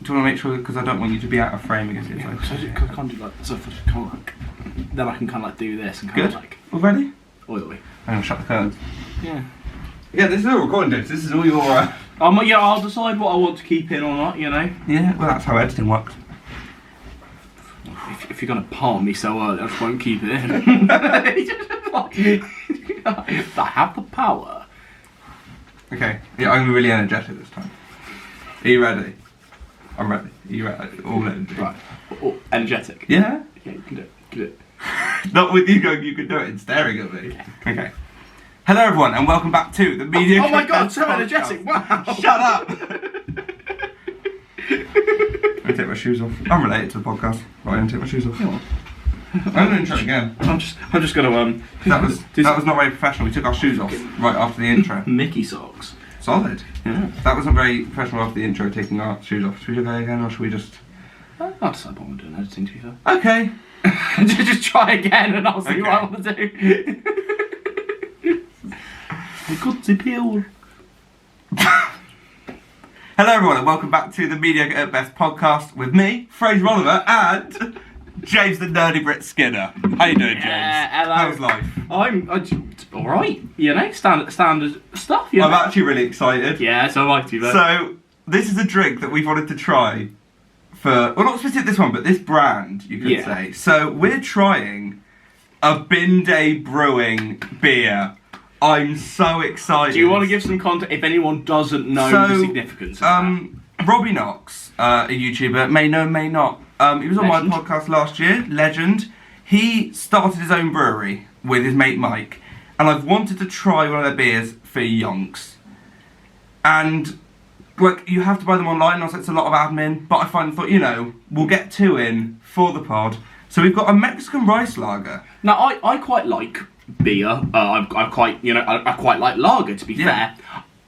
Do you want to make sure, because I don't want you to be out of frame against it. Yeah, so I can't do like, so if I can't like, then I can kind of like do this and kind of like. All ready? Oily. I'm going to shut the curtains. Yeah. Yeah, this is all recording, James. This is all your... Yeah, I'll decide what I want to keep in or not, you know. Yeah, well, that's how editing works. If you're going to palm me so early, I just won't keep it in. I have the power. Okay, yeah, I'm going to be really energetic this time. Are you ready? I'm ready. Are you ready? All energy. Right. Energetic. Yeah? Yeah, you can do it. You can do it. Not with you going, you can do it and staring at me. Okay. Hello everyone and welcome back to the Mediocre. Oh my god, so energetic! Wow! Shut up! Let me take my shoes off. I'm related to the podcast. Right, I'm gonna take my shoes off. I'm gonna intro again. I'm just gonna That was not very professional. We took our shoes off right after the intro. Mickey socks. Solid. Yeah. That wasn't very professional after the intro, taking our shoes off. Should we go again or should we just... I'll decide what I'm doing editing, to be fair. Okay. Just try again and I'll see what I want to do. I got the pill. Hello everyone and welcome back to the Mediocre at Best podcast with me, Fraser Oliver, and James the Nerdy Brit Skinner. How you doing, James? Hello. How's life? I'm alright, you know, standard stuff, you know. I'm actually really excited. Yeah, so I like to, So, this is a drink that we've wanted to try for, well not specific this one, but this brand, you could say. So, we're trying a Bin Day Brewing beer. I'm so excited. Do you want to give some context if anyone doesn't know the significance of that? Robbie Knox, a YouTuber, may know, may not. He was on Legend. my podcast last year, Legend. He started his own brewery with his mate Mike, and I've wanted to try one of their beers for yonks. And, like, you have to buy them online, also it's a lot of admin, but I thought, you know, we'll get two in for the pod. So we've got a Mexican rice lager. Now, I quite like beer. I quite like lager, to be fair.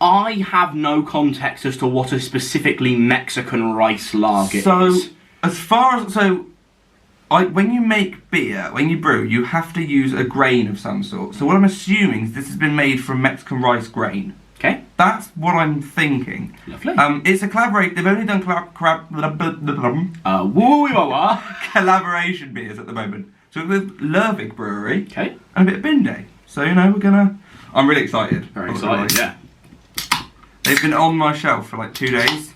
I have no context as to what a specifically Mexican rice lager is. When you make beer, when you brew, you have to use a grain of some sort. So what I'm assuming is this has been made from Mexican rice grain. Okay. That's what I'm thinking. Lovely. It's a collaboration. They've only done collaboration beers at the moment. So with Lervig Brewery, Okay. and a bit of Bin Day. So you know I'm really excited. Very excited. Yeah. They've been on my shelf for like 2 days.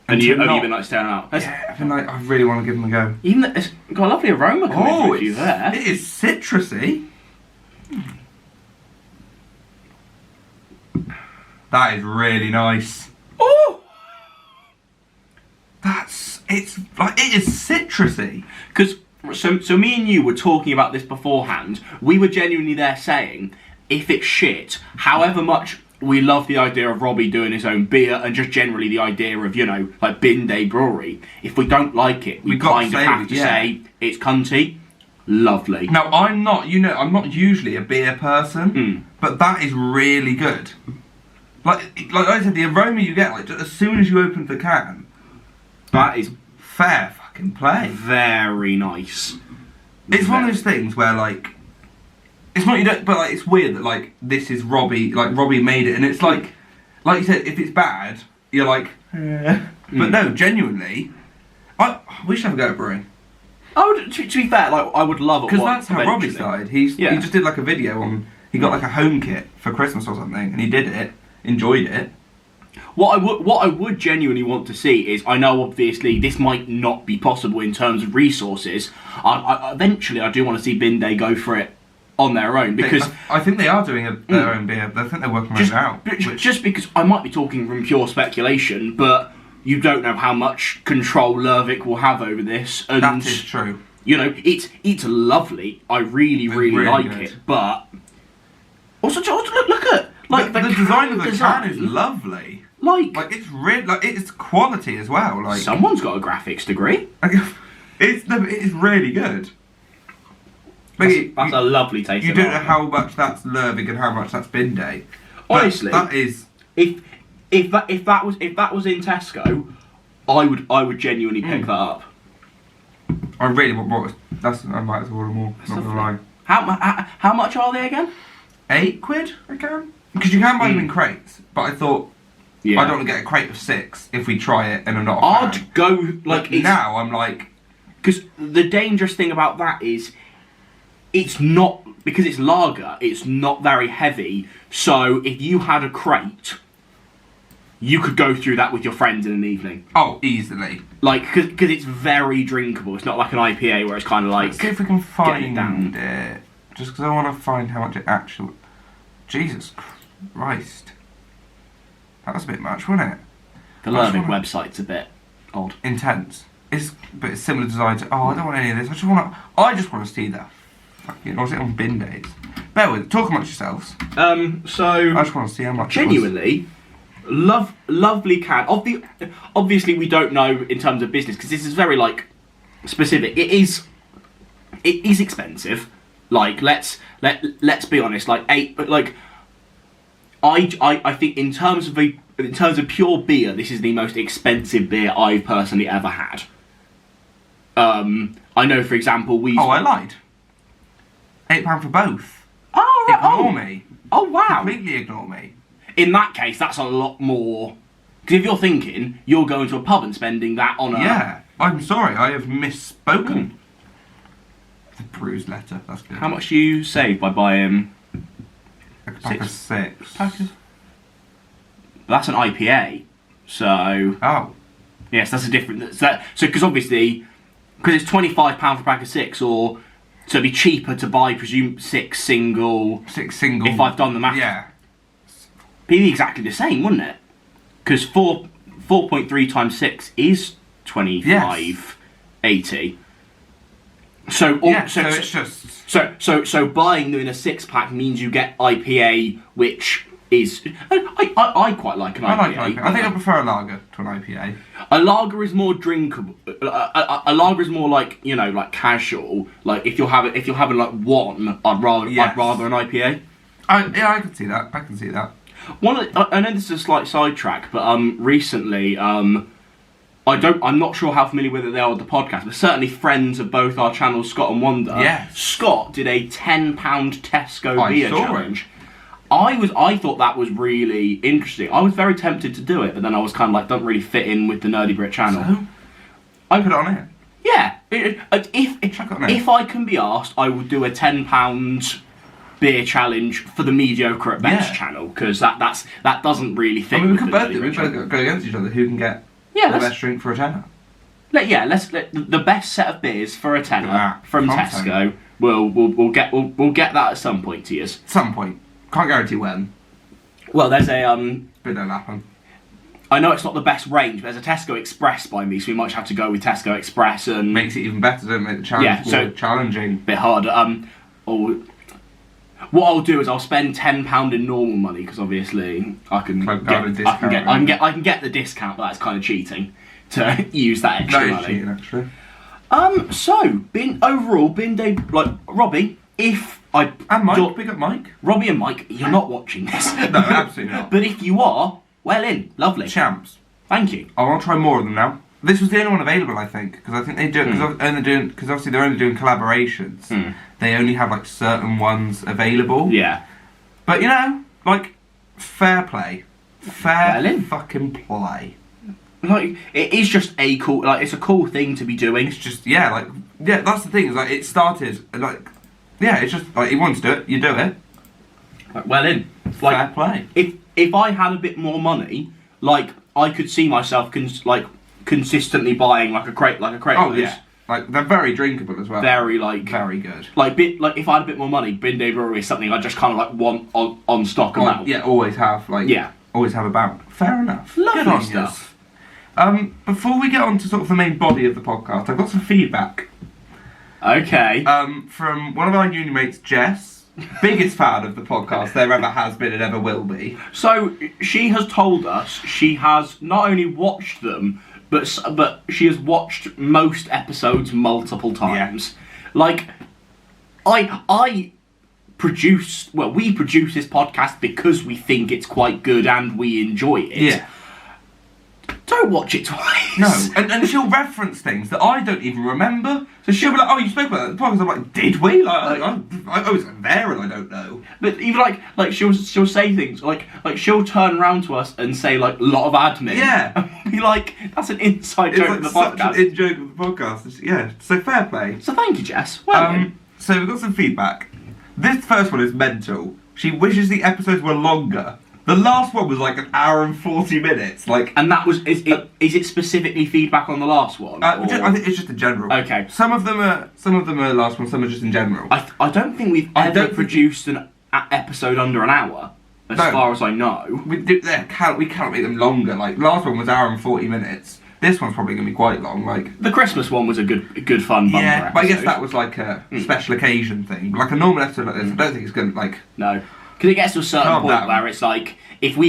And have you been like staring out? Yeah, I've been like, I really want to give them a go. Even it's got a lovely aroma coming with you there. It is citrusy. That is really nice. Oh! It is citrusy. Because so me and you were talking about this beforehand. We were genuinely there saying, if it's shit, however much we love the idea of Robbie doing his own beer and just generally the idea of, you know, like Bin Day Brewery, if we don't like it, we kind of have to say it's cunty. Lovely. Now, I'm not usually a beer person, but that is really good. Like I said, the aroma you get, like, as soon as you open the can, that is fair fucking play. Very nice. It's one of those things where, like, it's not, you don't, but like, it's weird that, like, this is Robbie, like, Robbie made it, and it's like you said, if it's bad, you're like, but no, genuinely, we should have a go at brewing. To be fair, like, I would love it. Because that's how Robbie started. He just did, like, a video on, he got, like, a home kit for Christmas or something, and he did it, enjoyed it. What I would genuinely want to see is, I know obviously this might not be possible in terms of resources. Eventually, I do want to see Bin Day go for it on their own, because I think they are doing their own beer. I think they're working it out. Just because I might be talking from pure speculation, but you don't know how much control Lervig will have over this. And, that is true. You know, it's lovely. I really like good. it, but also look at like the design of the can is lovely. Like it's really, like, it's quality as well. Like, someone's got a graphics degree. It is really good. That's a lovely taste. You don't know how much that's Lervig and how much that's Bin Day. Honestly, that is. If that was in Tesco, I would genuinely pick that up. I really want I might as well order more. Not gonna lie. How much are they again? £8 a can? Because you can buy them in crates, but I thought Yeah. I don't want to get a crate of 6 if we try it and I'm not a fan. I'd go like now I'm like, because the dangerous thing about that is it's not, because it's lager, it's not very heavy. So if you had a crate, you could go through that with your friends in an evening. oh, easily. Like, because it's very drinkable. It's not like an IPA where it's kind of like. Let's see if we can find down. it. Just because I want to find how much it actually. Jesus Christ. That was a bit much, wasn't it? The Lervig website's a bit odd. Intense. But it's similar design to. Oh, I don't want any of this. I just want to see that. Fucking. Was it on bin days? Bear with it. Talk amongst yourselves. So. I just want to see how much. Genuinely, lovely can. Obviously, we don't know in terms of business because this is very like specific. It is expensive. Like let's be honest. Like I think in terms of pure beer, this is the most expensive beer I've personally ever had. I know, for example, I lied. £8 for both. Oh, right. Ignore me. Oh, wow. Completely ignore me. In that case, that's a lot more. Because if you're thinking you're going to a pub and spending that on a. Yeah, I'm sorry, I have misspoken. The bruised letter, that's good. How much do you save by buying? A pack of 6. That's an IPA, so Oh. yes, that's a different. So because obviously, because it's £25 for a pack of 6, or so it'd be cheaper to buy, presume 6 single. 6 single. If I've done the math, Yeah. be exactly the same, wouldn't it? Because 4.3 times 6 is 25.80. So it's just. So buying them in a 6-pack means you get IPA, which is I quite like an IPA. I like an IPA. I think I prefer a lager to an IPA. A lager is more drinkable. A lager is more like, you know, like casual. Like if you're having like one, I'd rather an IPA. I can see that. I I know this is a slight sidetrack, but recently I'm not sure how familiar with it they are with the podcast, but certainly friends of both our channels, Scott and Wanda. Yes. Scott did a £10 Tesco beer saw challenge. I thought that was really interesting. I was very tempted to do it, but then I was kind of like, don't really fit in with the Nerdy Brit channel. So, I put it on it. Yeah. If I can be asked, I would do a £10 beer challenge for the Mediocre at Best channel, because that doesn't really fit. I mean, we with could the both Nerdy do it. Brit We channel. both go against each other. Who can get the best drink for a tenner? Let's the best set of beers for a tenner from Tesco. We'll get that at some point to you. Some point. Can't guarantee when. Well, there's a But it'll happen. I know it's not the best range, but there's a Tesco Express by me, so we might have to go with Tesco Express and Makes it even better, doesn't it? Make the challenge more challenging. a bit harder. What I'll do is I'll spend £10 in normal money, because obviously I can get the discount, but that's kind of cheating to use that extra That is money. cheating, actually. So overall, bin day, like Robbie, And Mike, big up Mike. Robbie and Mike, you're not watching this. No, absolutely not. But if you are, well in, lovely. Champs. Thank you. I want to try more of them now. This was the only one available, I think, because I think they do because obviously they're only doing collaborations. They only have like certain ones available. Yeah. But you know, like fair play, Well in. fucking play. Like it is just a cool, like it's a cool thing to be doing. It's just that's the thing. Is like it started like it's just like you want to do it, you do it. Like, well in. Fair play. If I had a bit more money, like I could see myself consistently buying like a crate. Oh of those. yeah, like they're very drinkable as well. Very good. Like if I had a bit more money, Bin Day Brewery is something I just kind of like want on stock and that. Always have always have about. Fair enough. Lovely Good on stuff. Yous. Before we get on to sort of the main body of the podcast, I've got some feedback. Okay. From one of our uni mates, Jess, biggest fan of the podcast there ever has been and ever will be. So she has told us she has not only watched them, but she has watched most episodes multiple times. Yeah. Like, we produce this podcast because we think it's quite good and we enjoy it. Yeah. don't watch it twice. No, and she'll reference things that I don't even remember. So she'll be like, "Oh, you spoke about that in the podcast." I'm like, "Did we?" Like I was there and I don't know. But even like she'll say things like she'll turn around to us and say like a lot of admin. Yeah. And we'll be like, that's an inside joke of the podcast. Such an in-joke of the podcast. Yeah. So fair play. So thank you, Jess. Well, so we've got some feedback. This first one is mental. She wishes the episodes were longer. The last one was like an hour and 40 minutes. And that was is it specifically feedback on the last one? I think it's just in general. Okay. Some of them are last one. Some are just in general. I don't think we've ever produced an episode under an hour, as far as I know. We can't make them longer. Like last one was hour and 40 minutes. This one's probably going to be quite long. Like the Christmas one was a good fun bumper episode. But I guess that was like a special occasion thing. Like a normal episode like this, I don't think it's going to like. No. Because it gets to a certain point where it's like, if we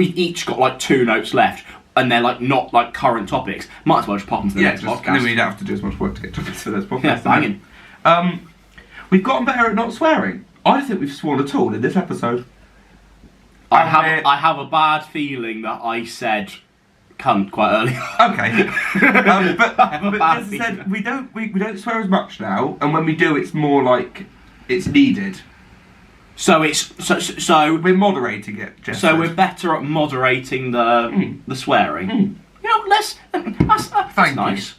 each got like 2 notes left, and they're like not like current topics, might as well just pop them to the next podcast. And then we don't have to do as much work to get topics for this podcast. Yeah, banging. We've gotten better at not swearing. I don't think we've sworn at all in this episode. I have a bad feeling that I said cunt quite early. Okay. But as I said, we don't swear as much now, and when we do, it's more like it's needed. So it's so we're moderating it. Jeff said. We're better at moderating the swearing. You know, that's nice.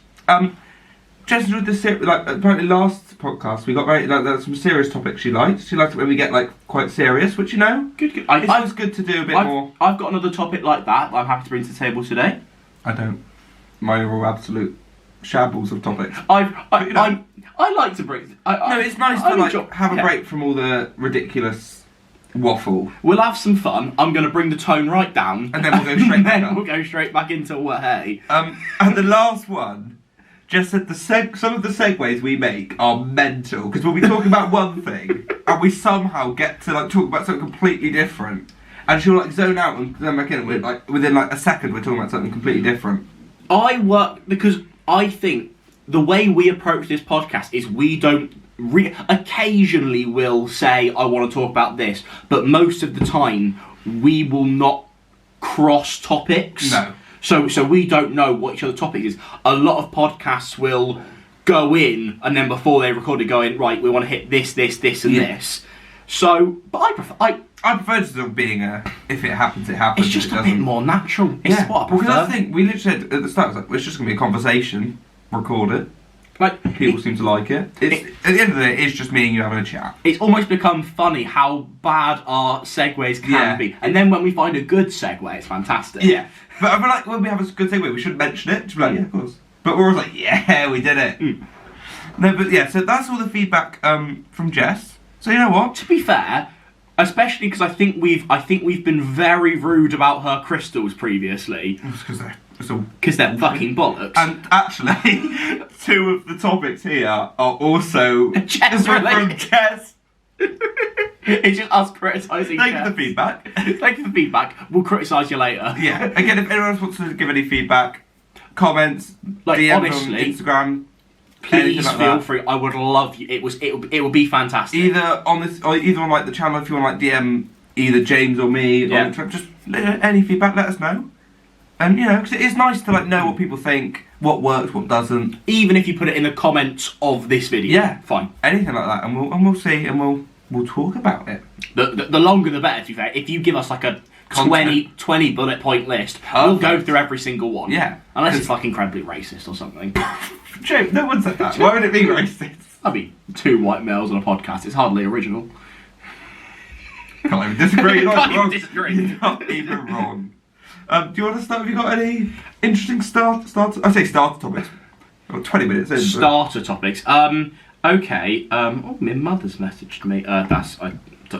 Jess enjoyed this apparently last podcast we got some serious topics she liked. She liked it when we get like quite serious, which Good. It was good to do a bit more. I've got another topic like that I'm happy to bring to the table today. I don't. Mine are all absolute shambles of topics. I like to bring. No, it's nice to have a break from all the ridiculous waffle. We'll have some fun. I'm going to bring the tone right down, and then we'll go straight. We'll go straight back into hey. And the last one, Jess said some of the segues we make are mental because we'll be talking about one thing and we somehow get to like talk about something completely different, and she'll like zone out and then back in. And we're like within like a second we're talking about something completely different. Because I think the way we approach this podcast is we don't occasionally we'll say I want to talk about this, but most of the time we will not cross topics. No. So we don't know what each other's topic is. A lot of podcasts will go in and then before they record it go in, right, we want to hit this and this. So, but I prefer just being if it happens, it happens. It's just a bit more natural. It's what I prefer. Because I think we literally said at the start, it's just going to be a conversation. Record it. Like people seem to like it. At the end of the day, it's just me and you having a chat. It's almost become funny how bad our segues can be, and then when we find a good segue, it's fantastic. Yeah, but I feel like when we have a good segue, we should mention it. Just be like, yeah, of course. But we're always like, yeah, we did it. No, but yeah. So that's all the feedback from Jess. So you know what? To be fair, especially because I think we've been very rude about her crystals previously. Because they're fucking bollocks. And actually, 2 of the topics here are also Jess from Jess. It's just us criticising Thank you for the feedback. Thank you for the feedback. We'll criticise you later. Yeah. Again, if anyone else wants to give any feedback, comments, DMs honestly, on Instagram, please feel free. I would love you. It would be fantastic. Either on like the channel if you want like DM either James or me. Yeah. On just any feedback, let us know. And you know, because it is nice to like know what people think, what works, what doesn't. Even if you put it in the comments of this video. Yeah, fine. Anything like that, and we'll see, and we'll talk about it. The longer the better. To be fair, if you give us like a 20 bullet point list, we'll go through every single one. Yeah, unless it's like incredibly racist or something. Joe, no one said that. Why would it be racist? I mean, 2 white males on a podcast. It's hardly original. Can't even disagree. You're not wrong. You're not even wrong. Do you want to start? Have you got any interesting starter topics? Well, 20 minutes in. Starter topics. Okay. Oh, my mother's messaged me. That's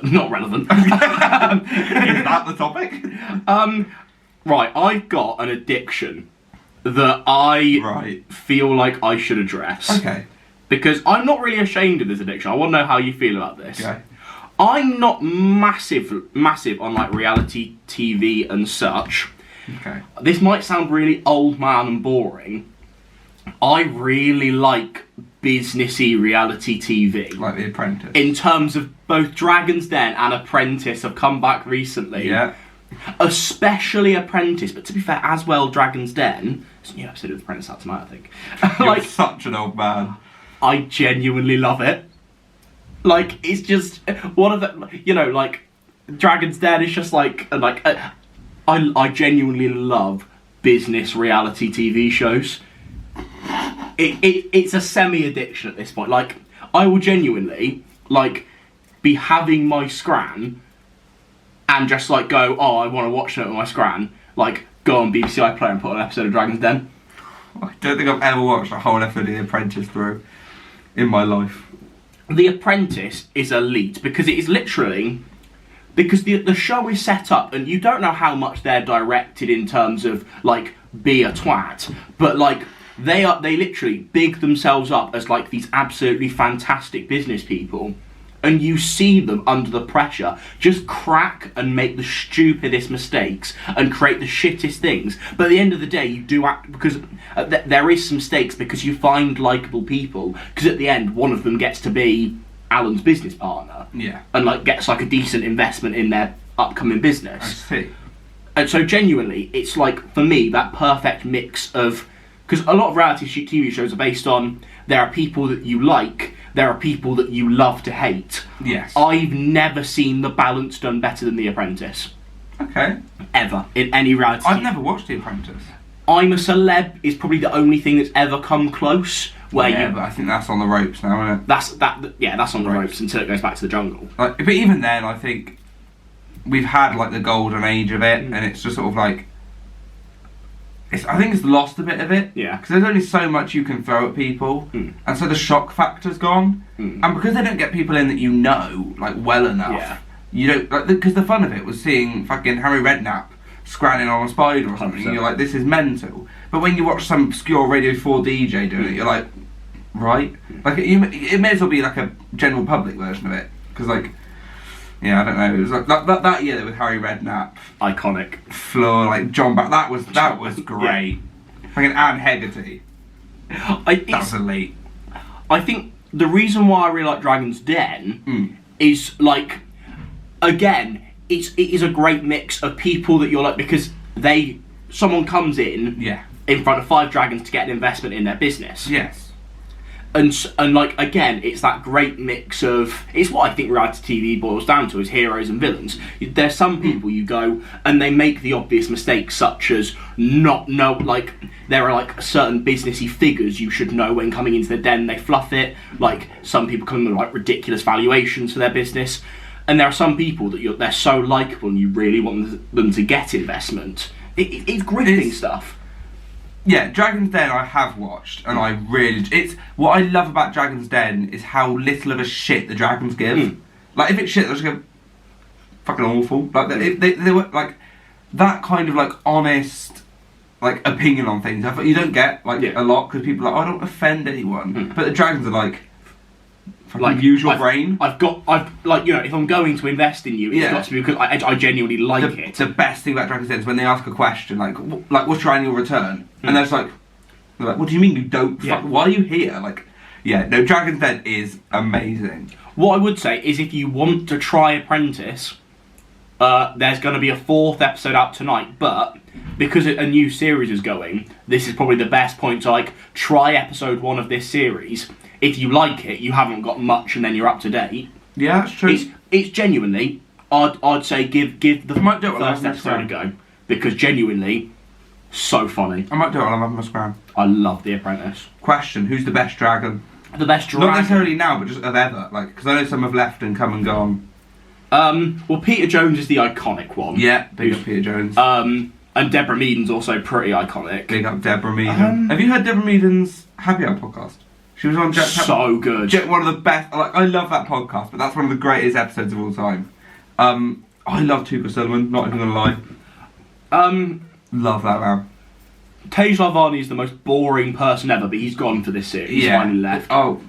not relevant. Is that the topic? Right. I've got an addiction that I feel like I should address. Okay. Because I'm not really ashamed of this addiction. I want to know how you feel about this. Okay. I'm not massive on like reality TV and such. Okay. This might sound really old man and boring. I really like businessy reality TV. Like The Apprentice. In terms of both Dragon's Den and Apprentice have come back recently. Yeah. Especially Apprentice, but to be fair, as well, Dragon's Den. There's a new episode of Apprentice out tonight, I think. You're such an old man. I genuinely love it. Like, it's just one of the, you know, like, Dragon's Den is just I genuinely love business reality TV shows. It's a semi-addiction at this point. Like, I will genuinely, like, be having my scran and just, like, go, oh, I want to watch it on my scran. Like, go on BBC iPlayer and put on an episode of Dragon's Den. I don't think I've ever watched a whole episode of The Apprentice through in my life. The Apprentice is elite because it is literally... Because the show is set up, and you don't know how much they're directed in terms of, like, be a twat, but, like, they literally big themselves up as, like, these absolutely fantastic business people, and you see them under the pressure just crack and make the stupidest mistakes and create the shittest things, but at the end of the day, you do act, because there is some stakes because you find likeable people, because at the end, one of them gets to be Alan's business partner, and like gets like a decent investment in their upcoming business. I see. And so genuinely, it's like for me that perfect mix of, because a lot of reality TV shows are based on there are people that you like, there are people that you love to hate. Yes. I've never seen the balance done better than The Apprentice. Okay. Ever in any reality. I've never watched The Apprentice. I'm a Celeb is probably the only thing that's ever come close. Where but I think that's on the ropes now, isn't it? That's on the ropes until it goes back to the jungle. Like, but even then, I think we've had like the golden age of it, and it's just sort of like, I think it's lost a bit of it. Yeah. Because there's only so much you can throw at people, and so the shock factor's gone, and because they don't get people in that you know like well enough, you don't like because the fun of it was seeing fucking Harry Redknapp scranning on a spider or something. 100%. And you're like, this is mental. But when you watch some obscure Radio 4 DJ doing it, you're like, right? Like, it may as well be like a general public version of it. Because, like, yeah, I don't know. It was like that year with Harry Redknapp. Iconic. Floor, like, John Back. That was great. Like an Anne Hegarty. That was elite. I think the reason why I really like Dragon's Den is, like, again, it is a great mix of people that you're like, because someone comes in front of 5 dragons to get an investment in their business. Yes. And like, again, it's that great mix of, it's what I think reality TV boils down to, is heroes and villains. There's some people you go, and they make the obvious mistakes, such as like, there are like certain businessy figures you should know when coming into the den, they fluff it. Like, some people come with like ridiculous valuations for their business. And there are some people that they're so likeable and you really want them to get investment. It's gripping stuff. Yeah, Dragon's Den I have watched, and I really... what I love about Dragon's Den is how little of a shit the dragons give. Like, if it's shit, they'll just go, fucking awful. Like, they were, like, that kind of, like, honest, like, opinion on things. You don't get, like, a lot, because people are like, I don't offend anyone. But the dragons are like... Like, use your brain. I've like, you know, if I'm going to invest in you, it's got to be because I genuinely like it. The best thing about Dragon's Den is when they ask a question, like what's your annual return? And they're like, what do you mean you don't? Why are you here? Like, no, Dragon's Den is amazing. What I would say is, if you want to try Apprentice, there's going to be a 4th episode out tonight, but because a new series is going, this is probably the best point to, like, try episode 1 of this series. If you like it, you haven't got much, and then you're up to date. Yeah, that's true. It's genuinely, I'd say give the might do it first episode a go, because genuinely, so funny. I might do it while I'm having my scram. I love The Apprentice. Question: who's the best dragon? The best dragon? Not necessarily now, but just of ever. Like, because I know some have left and come and gone. Well, Peter Jones is the iconic one. Yeah, big up Peter Jones. And Deborah Meaden's also pretty iconic. Big up Deborah Meaden. Have you heard Deborah Meaden's Happy Hour podcast? She was on so good. One of the best. Like, I love that podcast, but that's one of the greatest episodes of all time. I love Tuka Sullivan. Not even gonna lie. Love that man. Tej Lavani is the most boring person ever, but he's gone for this series. He's finally left. Oh.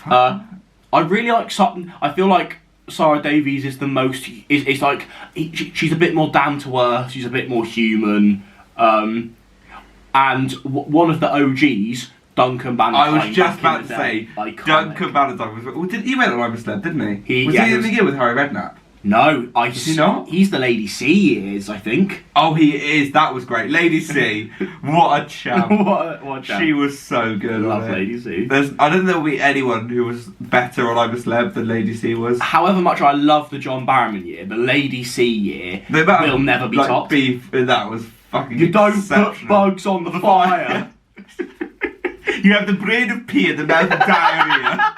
I really like Sutton. I feel like Sarah Davies is the most. It's like she's a bit more down to earth. She's a bit more human. And one of the OGs. Duncan Bannatyne. I was just about to say, iconic. Duncan Bannatyne was... Well, he went on I'm a Celeb, didn't he? Was he in the year with Harry Redknapp? No, Is he not? He's the Lady C, he is, I think. Oh, he is. That was great. Lady C. What a champ. what a champ. She was so good. Love on it. Lady C. I don't think there'll be anyone who was better on I'm a Celeb than Lady C was. However much I love the John Barrowman year, the Lady C year The amount will of, never be like, topped. beef in that was fucking You don't put exceptional. bugs on the fire. You have the brain of pea and the mouth of diarrhea.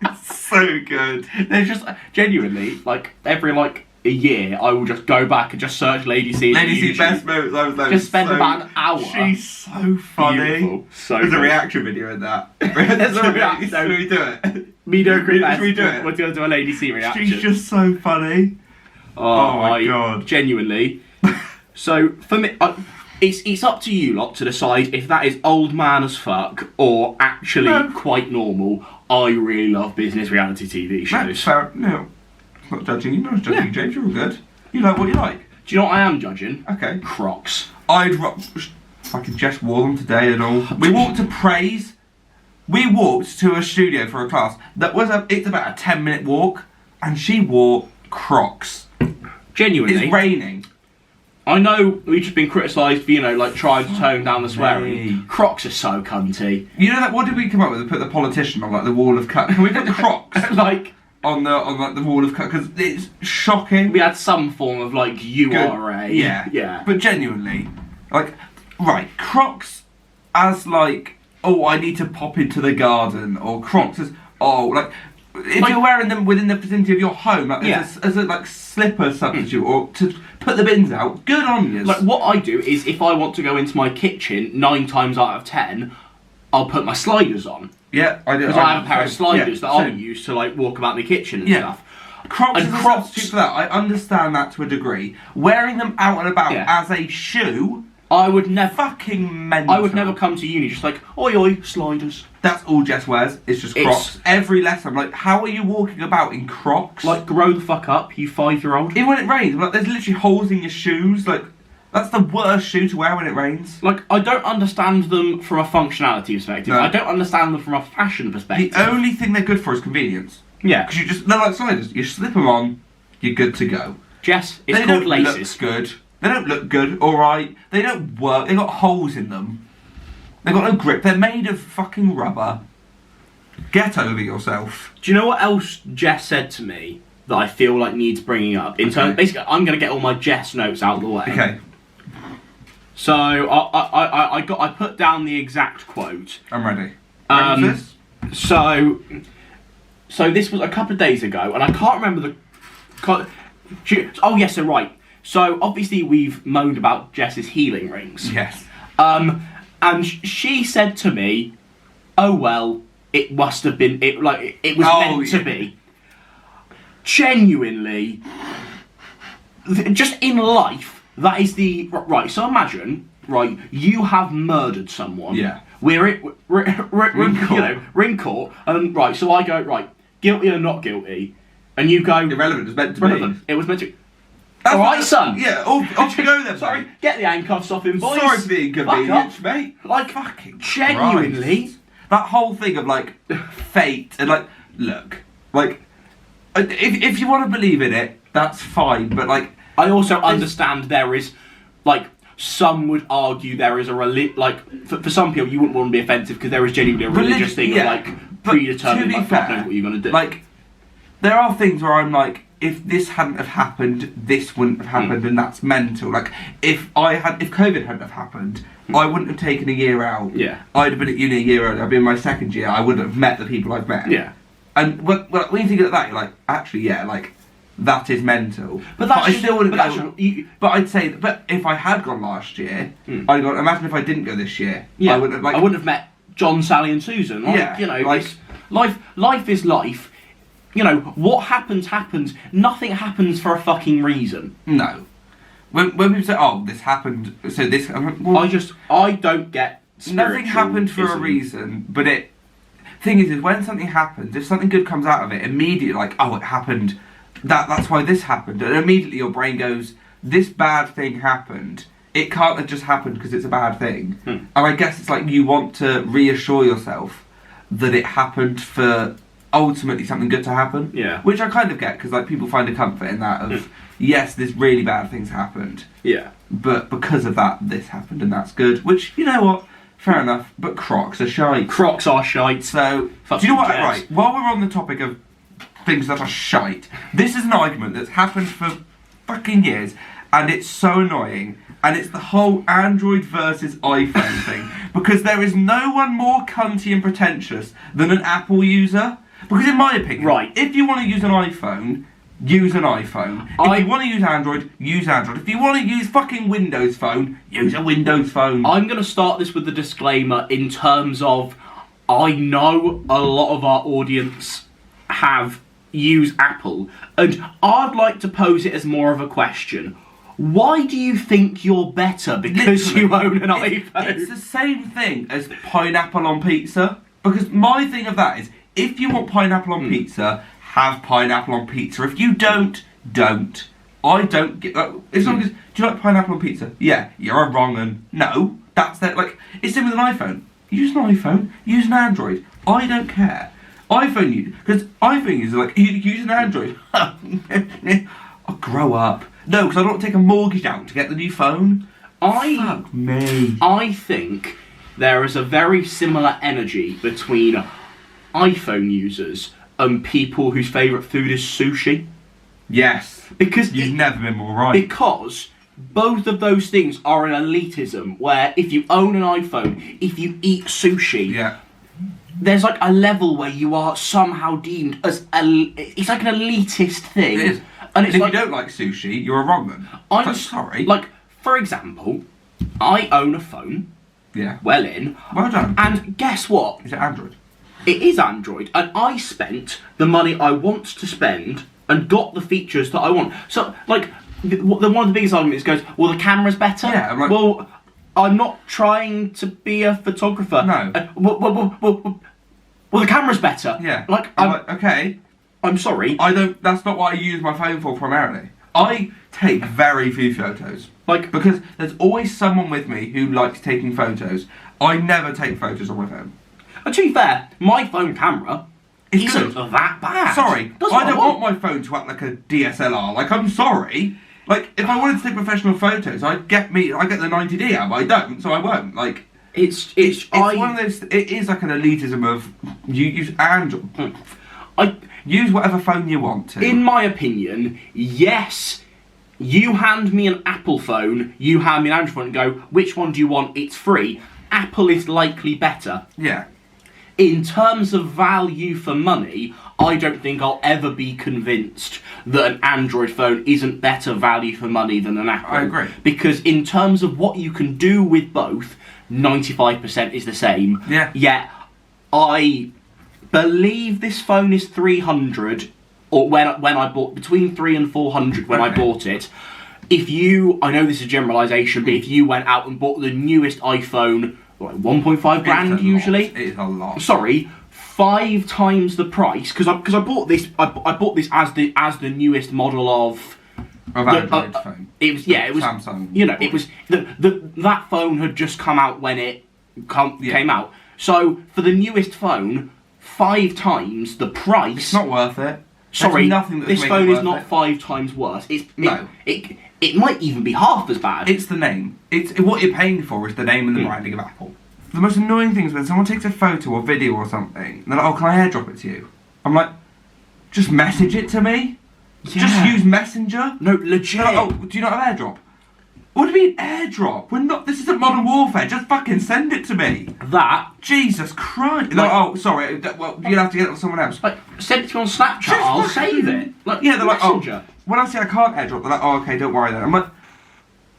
It's so good. There's just genuinely like every like a year, I will just go back and just search Lady C. Lady C YouTube. best moments. I was like, Just spend so, about an hour. She's so funny. Beautiful. So There's a good. reaction video in that. There's a reaction. Should we do it? Mediocre. Should we do it? We're going to do a Lady C reaction. She's just so funny. Oh my God. Genuinely. So for me, it's up to you lot to decide if that is old man as fuck or actually quite normal. I really love business reality TV shows. Fair, no, not judging you. Not judging you, James. You're all good. You like what you like. Do you know what I am judging? Okay. Crocs. Fucking Jess wore them today and all. We walked to Praise. We walked to a studio for a class. It's about a 10-minute walk, and she wore Crocs. Genuinely. It's raining. I know we've just been criticised for, like trying to tone down the swearing. Mate. Crocs are so cunty. You know that? What did we come up with? We put the politician on like the wall of cut. Can we put Crocs Like on like the wall of cut? Because it's shocking. we had some form of like URA. Yeah, Yeah. But genuinely, like, right, Crocs as like, oh, I need to pop into the garden, or Crocs as, oh, like, if you're wearing them within the vicinity of your home, like, as a like slipper substitute, or to put the bins out, good on you. Like what I do is if I want to go into my kitchen 9 times out of 10, I'll put my sliders on. Yeah, I do. Because I have a pair of sliders that I'll same. use to like walk about the kitchen and Yeah. stuff. Crocs And is a Crocs- substitute for that. I understand that to a degree. Wearing them out and about Yeah. as a shoe, I would never fucking mental. I would never come to uni just like, oi oi, sliders. That's all Jess wears. It's just Crocs. Every lesson, I'm like, how are you walking about in Crocs? Like, grow the fuck up, you 5-year-old. Even when it rains, like, there's literally holes in your shoes. Like, that's the worst shoe to wear when it rains. Like, I don't understand them from a functionality perspective. No. I don't understand them from a fashion perspective. The only thing they're good for is convenience. Yeah. Because they're like sliders. You slip them on, you're good to go. Jess, it's They called don't laces. look good. They don't look good, alright. They don't work. They've got holes in them. They've got no grip. They're made of fucking rubber. Get over yourself. Do you know what else Jess said to me that I feel like needs bringing up? In terms, basically, I'm going to get all my Jess notes out of the way. Okay, So I put down the exact quote. I'm ready. When was this? So this was a couple of days ago, and I can't remember the. Oh yes, so right. So obviously we've moaned about Jess's healing rings. Yes. And she said to me, "Oh well, it must have been it was meant to be." Genuinely, just in life, that is the right. So imagine, right, you have murdered someone. Yeah. We're in court, and right. So I go right, guilty or not guilty, and you go Irrelevant. It's meant to relevant. be. It was meant to. That's Alright, what- son. Yeah, off you go then. Sorry, mate. get the handcuffs off him, boys. Sorry for the inconvenience, Fuck up. mate. Like, Fucking genuinely. Christ. That whole thing of like fate and like, look, like, if you want to believe in it, that's fine. But like, I also understand there is, like, some would argue there is a for some people you wouldn't want to be offensive because there is genuinely a religious thing of like but predetermined. to be Like, fair, God knows what you're gonna do. Like, there are things where I'm like, if this hadn't have happened, this wouldn't have happened, and that's mental. Like, if COVID hadn't have happened, I wouldn't have taken a year out. Yeah. I'd have been at uni a year early. I'd be in my second year. I wouldn't have met the people I've met. Yeah. And when you think of that, you're like, actually, yeah, like, that is mental. But that's I just- still wouldn't but go. that's- But I'd say, but if I had gone last year, I'd gone. Imagine if I didn't go this year. yeah, I wouldn't have, like, I wouldn't have met John, Sally, and Susan. Like, Yeah, you know, like- it's, life is life. You know, what happens happens. Nothing happens for a fucking reason. No. When people say, "Oh, this happened," so this. I'm like, well, I don't get. nothing happened for a spiritualism. reason, but it. Thing is when something happens, if something good comes out of it, immediately like, oh, it happened. That's why this happened, and immediately your brain goes, this bad thing happened. It can't have just happened because it's a bad thing. And I guess it's like you want to reassure yourself that it happened for ultimately something good to happen. Yeah. Which I kind of get, because like people find a comfort in that of, yes, this really bad things happened, Yeah. but because of that, this happened, and that's good. Which, you know what? Fair enough, but Crocs are shite. Crocs are shite. So, do you know what? Right, while we're on the topic of things that are shite, this is an argument that's happened for fucking years, and it's so annoying. And it's the whole Android versus iPhone thing. Because there is no one more cunty and pretentious than an Apple user. Because in my opinion, right, if you want to use an iPhone, use an iPhone. If you want to use Android, use Android. If you want to use fucking Windows Phone, use a Windows Phone. I'm going to start this with a disclaimer in terms of, I know a lot of our audience have used Apple. And I'd like to pose it as more of a question. Why do you think you're better because Literally, you own an iPhone? It's the same thing as pineapple on pizza. Because my thing of that is, if you want pineapple on pizza, have pineapple on pizza. If you don't. I don't get that. As long as, do you like pineapple on pizza? Yeah, you're a wrong un. No, that's that. Like, it's same with an iPhone. Use an iPhone, use an Android. I don't care. iPhone use, because iPhone users are like, you use an Android. I'll grow up. No, because I don't want to take a mortgage out to get the new phone. Fuck me. I think there is a very similar energy between iPhone users and people whose favourite food is sushi. Yes. Because you've never been more right. Because both of those things are an elitism where if you own an iPhone, if you eat sushi, yeah, there's like a level where you are somehow deemed as it's like an elitist thing. It is. And if you don't like sushi, you're a wrong one. I'm sorry. Like, for example, I own a phone. Yeah. Well done. And guess what? Is it Android? It is Android, and I spent the money I want to spend and got the features that I want. So, like, one of the biggest arguments goes, well, the camera's better. Yeah. I'm like, well, I'm not trying to be a photographer. No. Well, the camera's better. Yeah. Like, I'm like, okay. I'm sorry. That's not what I use my phone for primarily. I take very few photos. Like, because there's always someone with me who likes taking photos. I never take photos on my phone. And to be fair, my phone camera isn't that bad. Sorry, I don't want my phone to act like a DSLR. Like, I'm sorry. Like, if I wanted to take professional photos, I get the 90D out, but I don't, so I won't. Like, it's one of those. It is like an elitism of you use Android. Use whatever phone you want to. In my opinion, yes. You hand me an Apple phone, you hand me an Android phone and go, which one do you want? It's free. Apple is likely better. Yeah. In terms of value for money, I don't think I'll ever be convinced that an Android phone isn't better value for money than an Apple. I agree. Because in terms of what you can do with both, 95% is the same. Yeah. Yet, I believe this phone is 300, or when I bought, between 300 and 400 when I bought it. I know this is a generalisation, but if you went out and bought the newest iPhone, like 1.5 grand usually. It is a lot. Sorry, 5 times the price because I bought this. I bought this as the newest model of Android phone. It was Samsung. You know, it was that phone had just come out when it came out. So for the newest phone, 5 times the price. It's not worth it. Sorry, nothing this phone is not 5 times worse. It might even be half as bad. It's the name. It's what you're paying for is the name and the branding of Apple. The most annoying thing is when someone takes a photo or video or something, and they're like, oh, can I airdrop it to you? I'm like, just message it to me? Yeah. Just use Messenger? No, legit. Like, oh, do you not have airdrop? What do you mean airdrop? This isn't Modern Warfare, just fucking send it to me. Jesus Christ. Like, oh, sorry, well, you'll have to get it with someone else. Like, send it to me on Snapchat, I'll save it. Like, yeah, they're Messenger. Like, oh, when I say I can't airdrop, they're like, oh, okay, don't worry then. I'm like,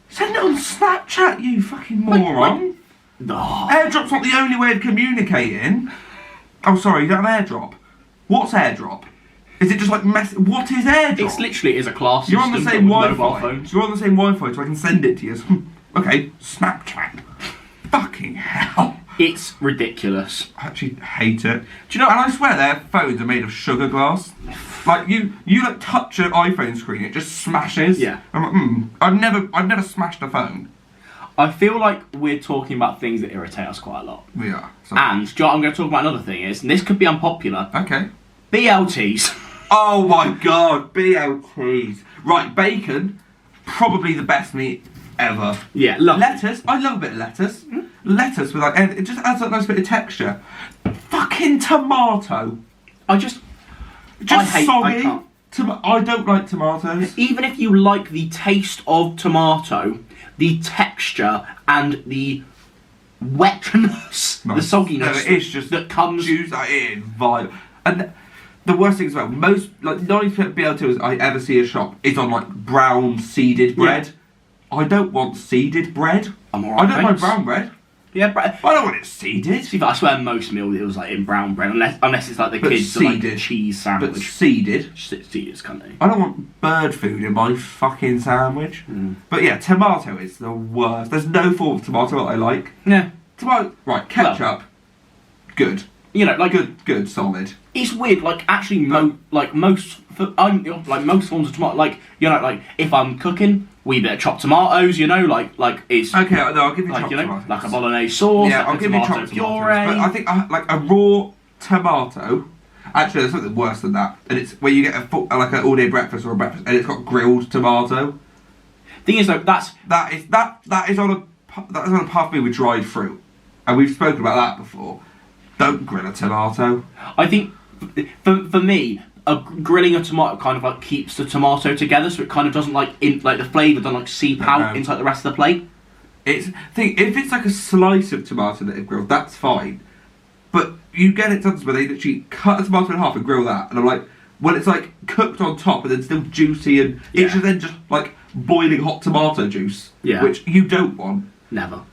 send it on Snapchat, you fucking moron. No. Airdrop's not the only way of communicating. Oh, sorry, you don't have airdrop. What's airdrop? Is it just like what is airdrop? It's literally a class You're on the system same with mobile Wi-Fi. phones. You're on the same Wi-Fi, so I can send it to you. Okay, Snapchat. Fucking hell. It's ridiculous. I actually hate it. Do you know? And I swear their phones are made of sugar glass. Like you like touch an iPhone screen, it just smashes. Yeah. I'm like, I've never smashed a phone. I feel like we're talking about things that irritate us quite a lot. We are. And do you know what I'm going to talk about another thing is, and this could be unpopular. Okay. BLTs. Oh my god, BLTs. Right, bacon, probably the best meat ever. Yeah, love lettuce. I love a bit of lettuce. Lettuce with like it just adds a nice bit of texture. Fucking tomato. I Just hate. soggy. I can't. I don't like tomatoes. Even if you like the taste of tomato, the texture and the wetness, the sogginess, No, it is just that comes. juice in vibe. And the worst thing as well, most like 90% of BLTs I ever see a shop is on like brown seeded bread. I don't want seeded bread. I'm alright. I don't mind brown bread. Yeah, bread. I don't want it seeded. See, I swear most meal deals like in brown bread, unless it's like the But kids are like seeded. cheese But sandwich. seeded. Seeded's cunty. I don't want bird food in my fucking sandwich. But yeah, tomato is the worst. There's no form of tomato that I like. Yeah, Tomato, right, ketchup, good. you know, like Good, solid. it's weird. Like actually, most forms of tomato, like you know, like if I'm cooking, wee bit of chopped tomatoes, you know, like it's Okay, no, I'll give you like chopped you know, tomatoes. like a bolognese sauce, Yeah, like I'll a give you tomato chopped puree. tomatoes. But I think like a raw tomato. Actually, there's something worse than that, and it's where you get like an all-day breakfast or a breakfast, and it's got grilled tomato. Thing is though, that is on a path with dried fruit, and we've spoken about that before. Don't grill a tomato. I think for me, grilling a tomato kind of like keeps the tomato together, so it kind of doesn't like the flavour doesn't like seep out into like the rest of the plate. If it's like a slice of tomato that they've grilled, that's fine. But you get it done where they literally cut a tomato in half and grill that, and I'm like, when it's like cooked on top and then still juicy and it's then just like boiling hot tomato juice, which you don't want. Never.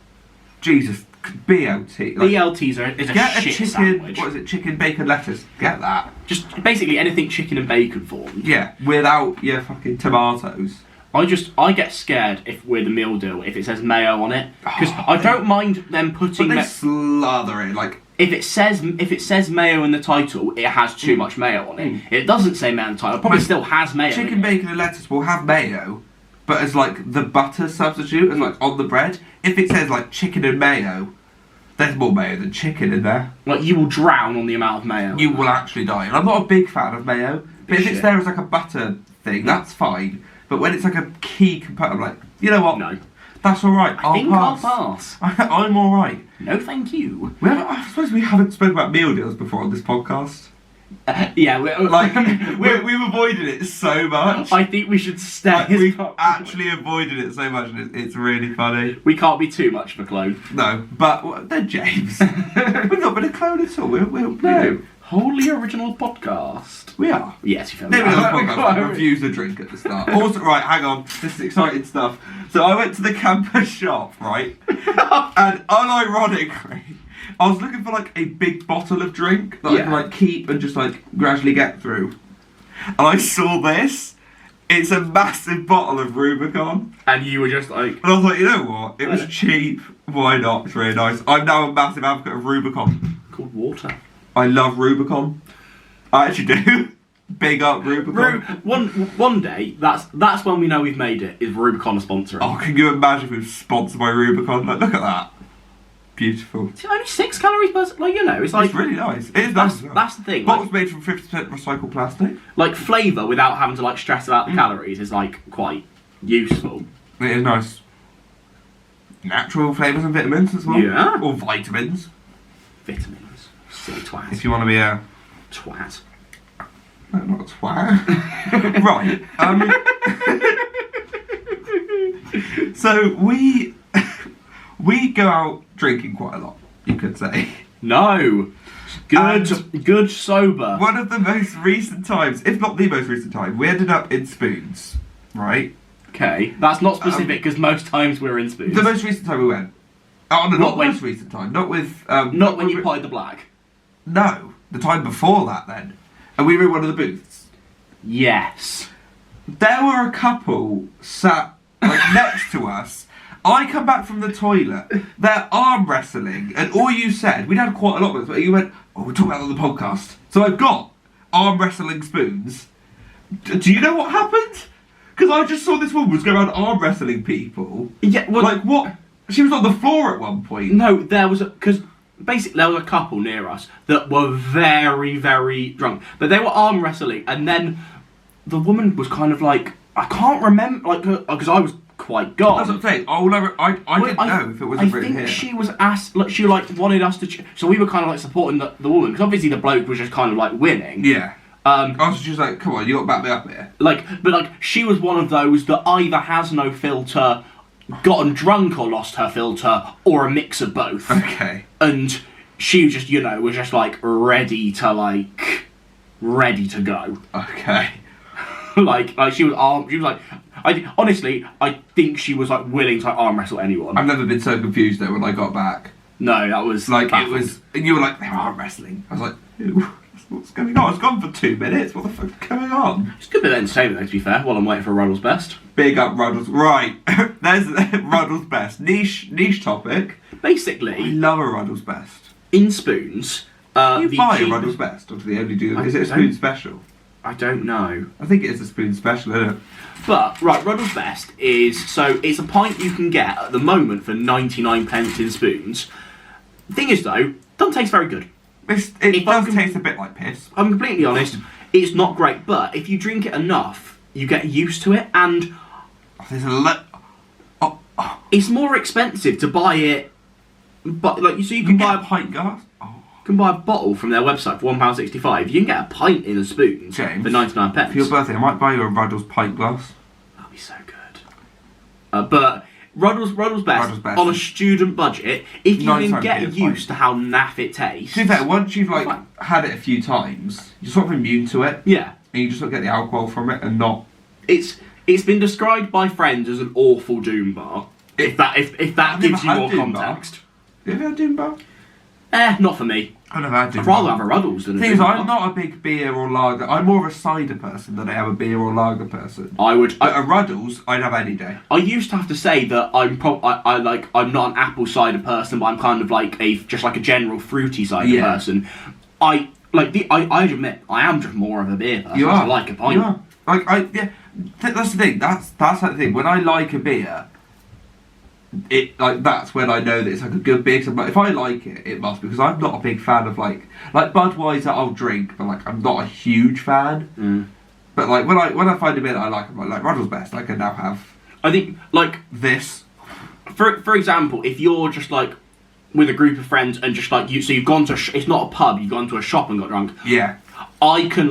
Jesus, BLT. Like, BLTs is a get shit a chicken. sandwich. What is it? Chicken, bacon, lettuce. Get that. Just basically anything chicken and bacon formed. Yeah, without your fucking tomatoes. I get scared if with a meal deal if it says mayo on it because I don't mind them putting. But they slather it like. If it says mayo in the title, it has too much mayo on it. It doesn't say mayo in the title. It probably still has mayo. Chicken, in it. bacon, and lettuce will have mayo, but as like the butter substitute, as like on the bread. If it says like chicken and mayo, there's more mayo than chicken in there. Like you will drown on the amount of mayo. You will actually die. And I'm not a big fan of mayo, but if it's there as like a butter thing, that's fine. But when it's like a key component, I'm like, you know what? No. That's alright. I'll pass. I'm alright. No, thank you. I suppose we haven't spoken about meal deals before on this podcast. Yeah, We've avoided it so much. I think we should stay. We've actually avoided it so much, and it's really funny. We can't be too much of a clone. No, but they're James. We've not been a clone at all. No. Wholly original podcast. We are. Yes, you feel Maybe me. another podcast reviews a drink at the start. Also, right, hang on. This is exciting stuff. So I went to the campus shop, right? And unironically, I was looking for like a big bottle of drink that I can like keep and just like gradually get through. And I saw this. It's a massive bottle of Rubicon. And you were just like... And I was like, you know what? It was cheap. Why not? It's really nice. I'm now a massive advocate of Rubicon. Called water. I love Rubicon. I actually do. Big up Rubicon. One day, that's when we know we've made it, is Rubicon a sponsor. Oh, can you imagine if we were sponsored by Rubicon? Like, look at that. Beautiful. It's only 6 calories per... Like, you know, it's like... It's really nice. It is nice. That's the thing. Bottles made from 50% recycled plastic. Like, flavour without having to, like, stress about the calories is, like, quite useful. It is nice. Natural flavours and vitamins as well. Yeah. Or vitamins. Vitamins. Silly twat. If you want to be a... Twat. No, not a twat. Right. So we go out drinking quite a lot, you could say. No. Good sober. One of the most recent times, if not the most recent time, we ended up in Spoons, right? Okay. That's not specific because most times we're in Spoons. The most recent time we went. Oh, no, not the when- most recent time. Not with... Not when you potted the black. No, the time before that then. And we were in one of the booths. Yes. There were a couple sat like next to us. I come back from the toilet. They're arm wrestling, and all you said, we'd had quite a lot of it, but you went, "Oh, we'll talk about it on the podcast." So I've got arm wrestling Spoons. Do you know what happened? Because I just saw this woman was going around arm wrestling people. Yeah. Well, Like what? She was on the floor at one point. no, there was because basically there was a couple near us that were very, very drunk, but they were arm wrestling, and then the woman was kind of like, I can't remember, like, because I was quite gone. That's what I'm saying. I didn't know if it was written here. I think here. she was asked, like, she like wanted us to, so we were kind of like supporting the woman, because obviously the bloke was just kind of like winning. Yeah. I was just like, come on, you got to back me up here. But she was one of those that either has no filter, gotten drunk or lost her filter, or a mix of both. Okay. And she was just, was just like ready to go. Okay. She was like, I think she was like willing to arm wrestle anyone. I've never been so confused though when I got back. No, that was like baffling. It was, and you were like, they're arm wrestling. I was like, ew, what's going on? I was gone for 2 minutes. What the fuck is going on? It's a good bit of entertainment though, to be fair, while I'm waiting for Ruddle's Best. Big up Ruddle's. Right, there's Ruddle's Best. Niche topic. Basically, I love a Ruddle's Best. In spoons, you buy a Ruddle's Best, or do they only do? Is it a spoon special? I don't know. I think it is a spoon special, isn't it? But right, Ruddle's Best is it's a pint you can get at the moment for 99p in spoons. Thing is though, doesn't taste very good. It does taste a bit like piss. I'm completely honest. It's not great, but if you drink it enough, you get used to it, and there's a it's more expensive to buy it. But you can buy a pint glass. You can buy a bottle from their website for £1.65. You can get a pint in a spoon for 99p. For your birthday, I might buy you a Ruddle's pint glass. That'd be so good. But Ruddle's Best on a student budget, if you can get used to how naff it tastes. To be fair, once you've had it a few times, you're sort of immune to it. Yeah. And you just get the alcohol from it and not. It's been described by friends as an awful Doom bar. If that gives you more context. Have you ever had Doom bar? Not for me. I've never had Doom I'd rather have a Ruddles than a Doom bar. I'm not a big beer or lager. I'm more of a cider person than I am a beer or lager person. But a Ruddles, I'd have any day. I used to have to say that I'm not an apple cider person, but I'm kind of like just a general fruity cider person. I admit I am just more of a beer person. You are. I like a pint. You are. That's the thing. That's the thing. When I like a beer, that's when I know that it's like a good beer. Cause if I like it, it must, because I'm not a big fan of like Budweiser. I'll drink, but I'm not a huge fan. Mm. But when I find a beer that I like, I'm like Ruddle's Best. I can now have. I think this. For example, if you're just with a group of friends and just so you've gone to it's not a pub, you've gone to a shop and got drunk. Yeah. I can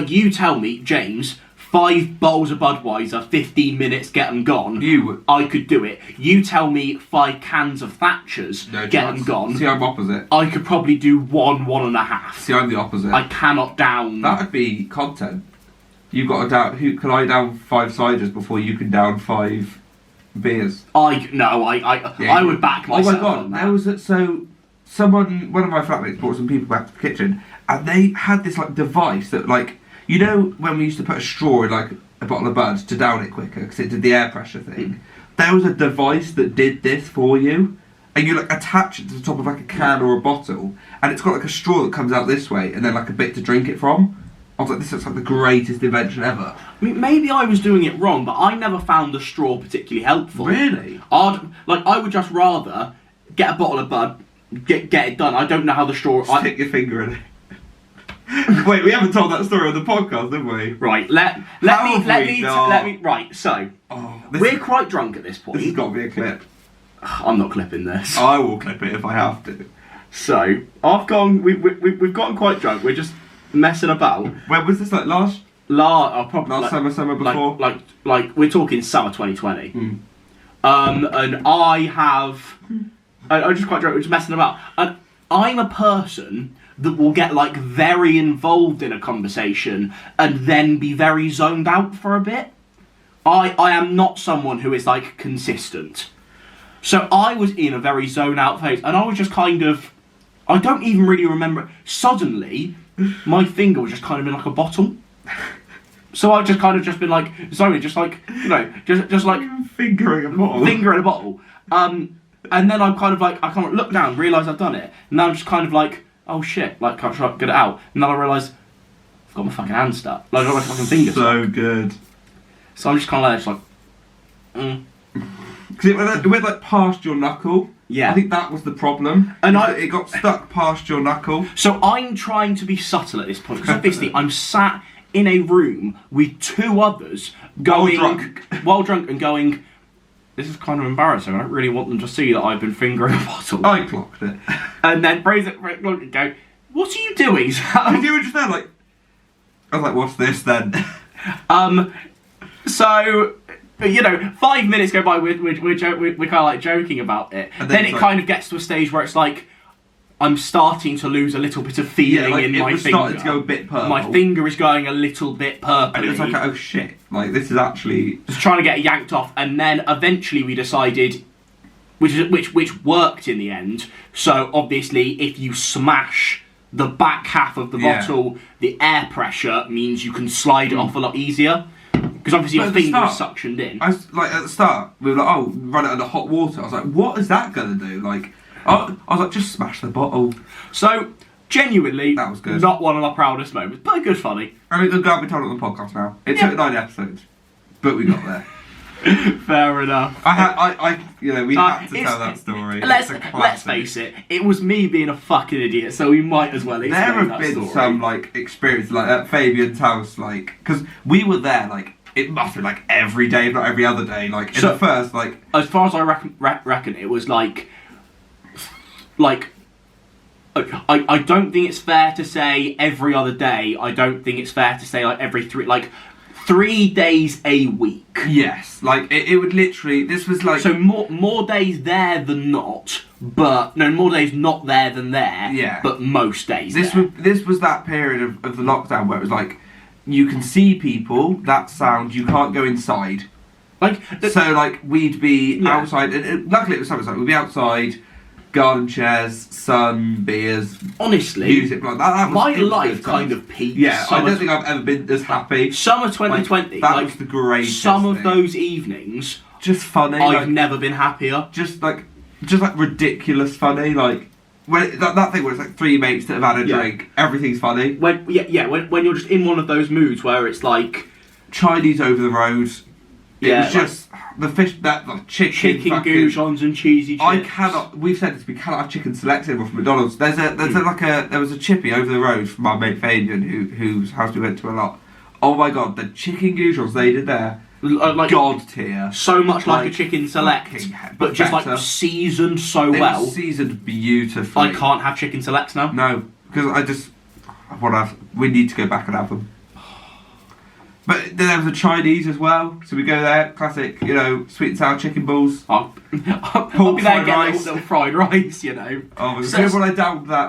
you tell me, James, 5 bowls of Budweiser, 15 minutes, get them gone. I could do it. You tell me 5 cans of Thatcher's, get them gone. See, I'm opposite. I could probably do 1.5. See, I'm the opposite. I cannot down. That would be content. You've got to down. Can I down 5 ciders before you can down 5 beers? I would back myself. Oh my god! On that. There was one of my flatmates brought some people back to the kitchen, and they had this device that when we used to put a straw in a bottle of Bud to down it quicker because it did the air pressure thing. There was a device that did this for you, and you attach it to the top of a can or a bottle, and it's got a straw that comes out this way, and then a bit to drink it from. I was like, this looks like the greatest invention ever. I mean, maybe I was doing it wrong, but I never found the straw particularly helpful. Really? I would just rather get a bottle of Bud, get it done. I don't know how the straw. Stick your finger in it. Wait, we haven't told that story on the podcast, have we? Right. Let me. Right. So we're quite drunk at this point. This has got to be a clip. I'm not clipping this. I will clip it if I have to. So we've gotten quite drunk. We're just messing about. When was this? Last summer before? We're talking summer 2020. Mm. And I'm just quite drunk. We're just messing about, and I'm a person that will get very involved in a conversation and then be very zoned out for a bit. I am not someone who is consistent. So I was in a very zone out phase, and I was just I don't even really remember. Suddenly, my finger was just kind of in a bottle. So I've just kind of just been zoning, just fingering a bottle. Fingering a bottle. And then I'm I kind of look down, realise I've done it, and then I'm just kind of oh shit, can't try to get it out. And then I realise I've got my fucking hand stuck. I've got my fucking finger stuck. So good. So I'm just kind of Because it went past your knuckle, Yeah. I think that was the problem. And it got stuck past your knuckle. So I'm trying to be subtle at this point, because obviously I'm sat in a room with two others going... While drunk and going, this is kind of embarrassing. I don't really want them to see that I've been fingering a bottle. I clocked it. And then Fraser looked and go, what are you doing? Because you were just there like... I was like, what's this then? So... 5 minutes go by, we're kind of like joking about it. And then it like, kind of gets to a stage where it's like, I'm starting to lose a little bit of feeling in my finger. It was starting to go a bit purple. My finger is going a little bit purple. And it was like, oh shit, like this is actually... Just trying to get it yanked off, and then eventually we decided, which worked in the end, so obviously if you smash the back half of the bottle, the air pressure means you can slide it off a lot easier. Because obviously your finger is suctioned in. I was like, at the start, we were like, oh, run it under hot water. I was like, what is that going to do? Like, I was like, just smash the bottle. So, genuinely, that was good. Not one of my proudest moments, but a good funny. I mean, I'm glad we told it on the podcast now. It took 9 episodes, but we got there. Fair enough. We had to tell that story. Let's face it, it was me being a fucking idiot, so we might as well explain that story. There have been some, like, experience, like, at Fabian's house, like, because we were there, like, it must have been, like, every day, if not every other day, like, in the first, like... As far as I reckon, it was, like, I don't think it's fair to say every other day. I don't think it's fair to say, like, every 3 days a week. Yes, like it would literally. This was like so more days there than not, but no more days not there than there. Yeah, but most days. This was that period of the lockdown where it was like you can see people, that sound, you can't go inside. Like so, like we'd be outside, and luckily it was summer, we'd be outside. Garden chairs, sun, beers, honestly, music like that. My life kind of peaked. Yeah, I don't think I've ever been as happy. Summer 2020, that was the greatest. Some of those evenings, just funny. I've never been happier. Just like ridiculous funny. Like when that thing where it's like 3 mates that have had a drink, everything's funny. When you're just in one of those moods where it's like Chinese over the road. It was just the fish, chicken goujons and cheesy chips. We've said this. We cannot have chicken select anymore from McDonald's. There was a chippy over the road from our mate Fabian, whose house we went to a lot. Oh my god, the chicken goujons they did there, like god tier. So much like a chicken select, but just better. Like seasoned so well. Seasoned beautifully. I can't have chicken selects now. No, because we need to go back and have them. But then there was a Chinese as well, so we go there, classic, sweet and sour chicken balls. I'll be there and get little fried rice, Oh, it was good when I downed that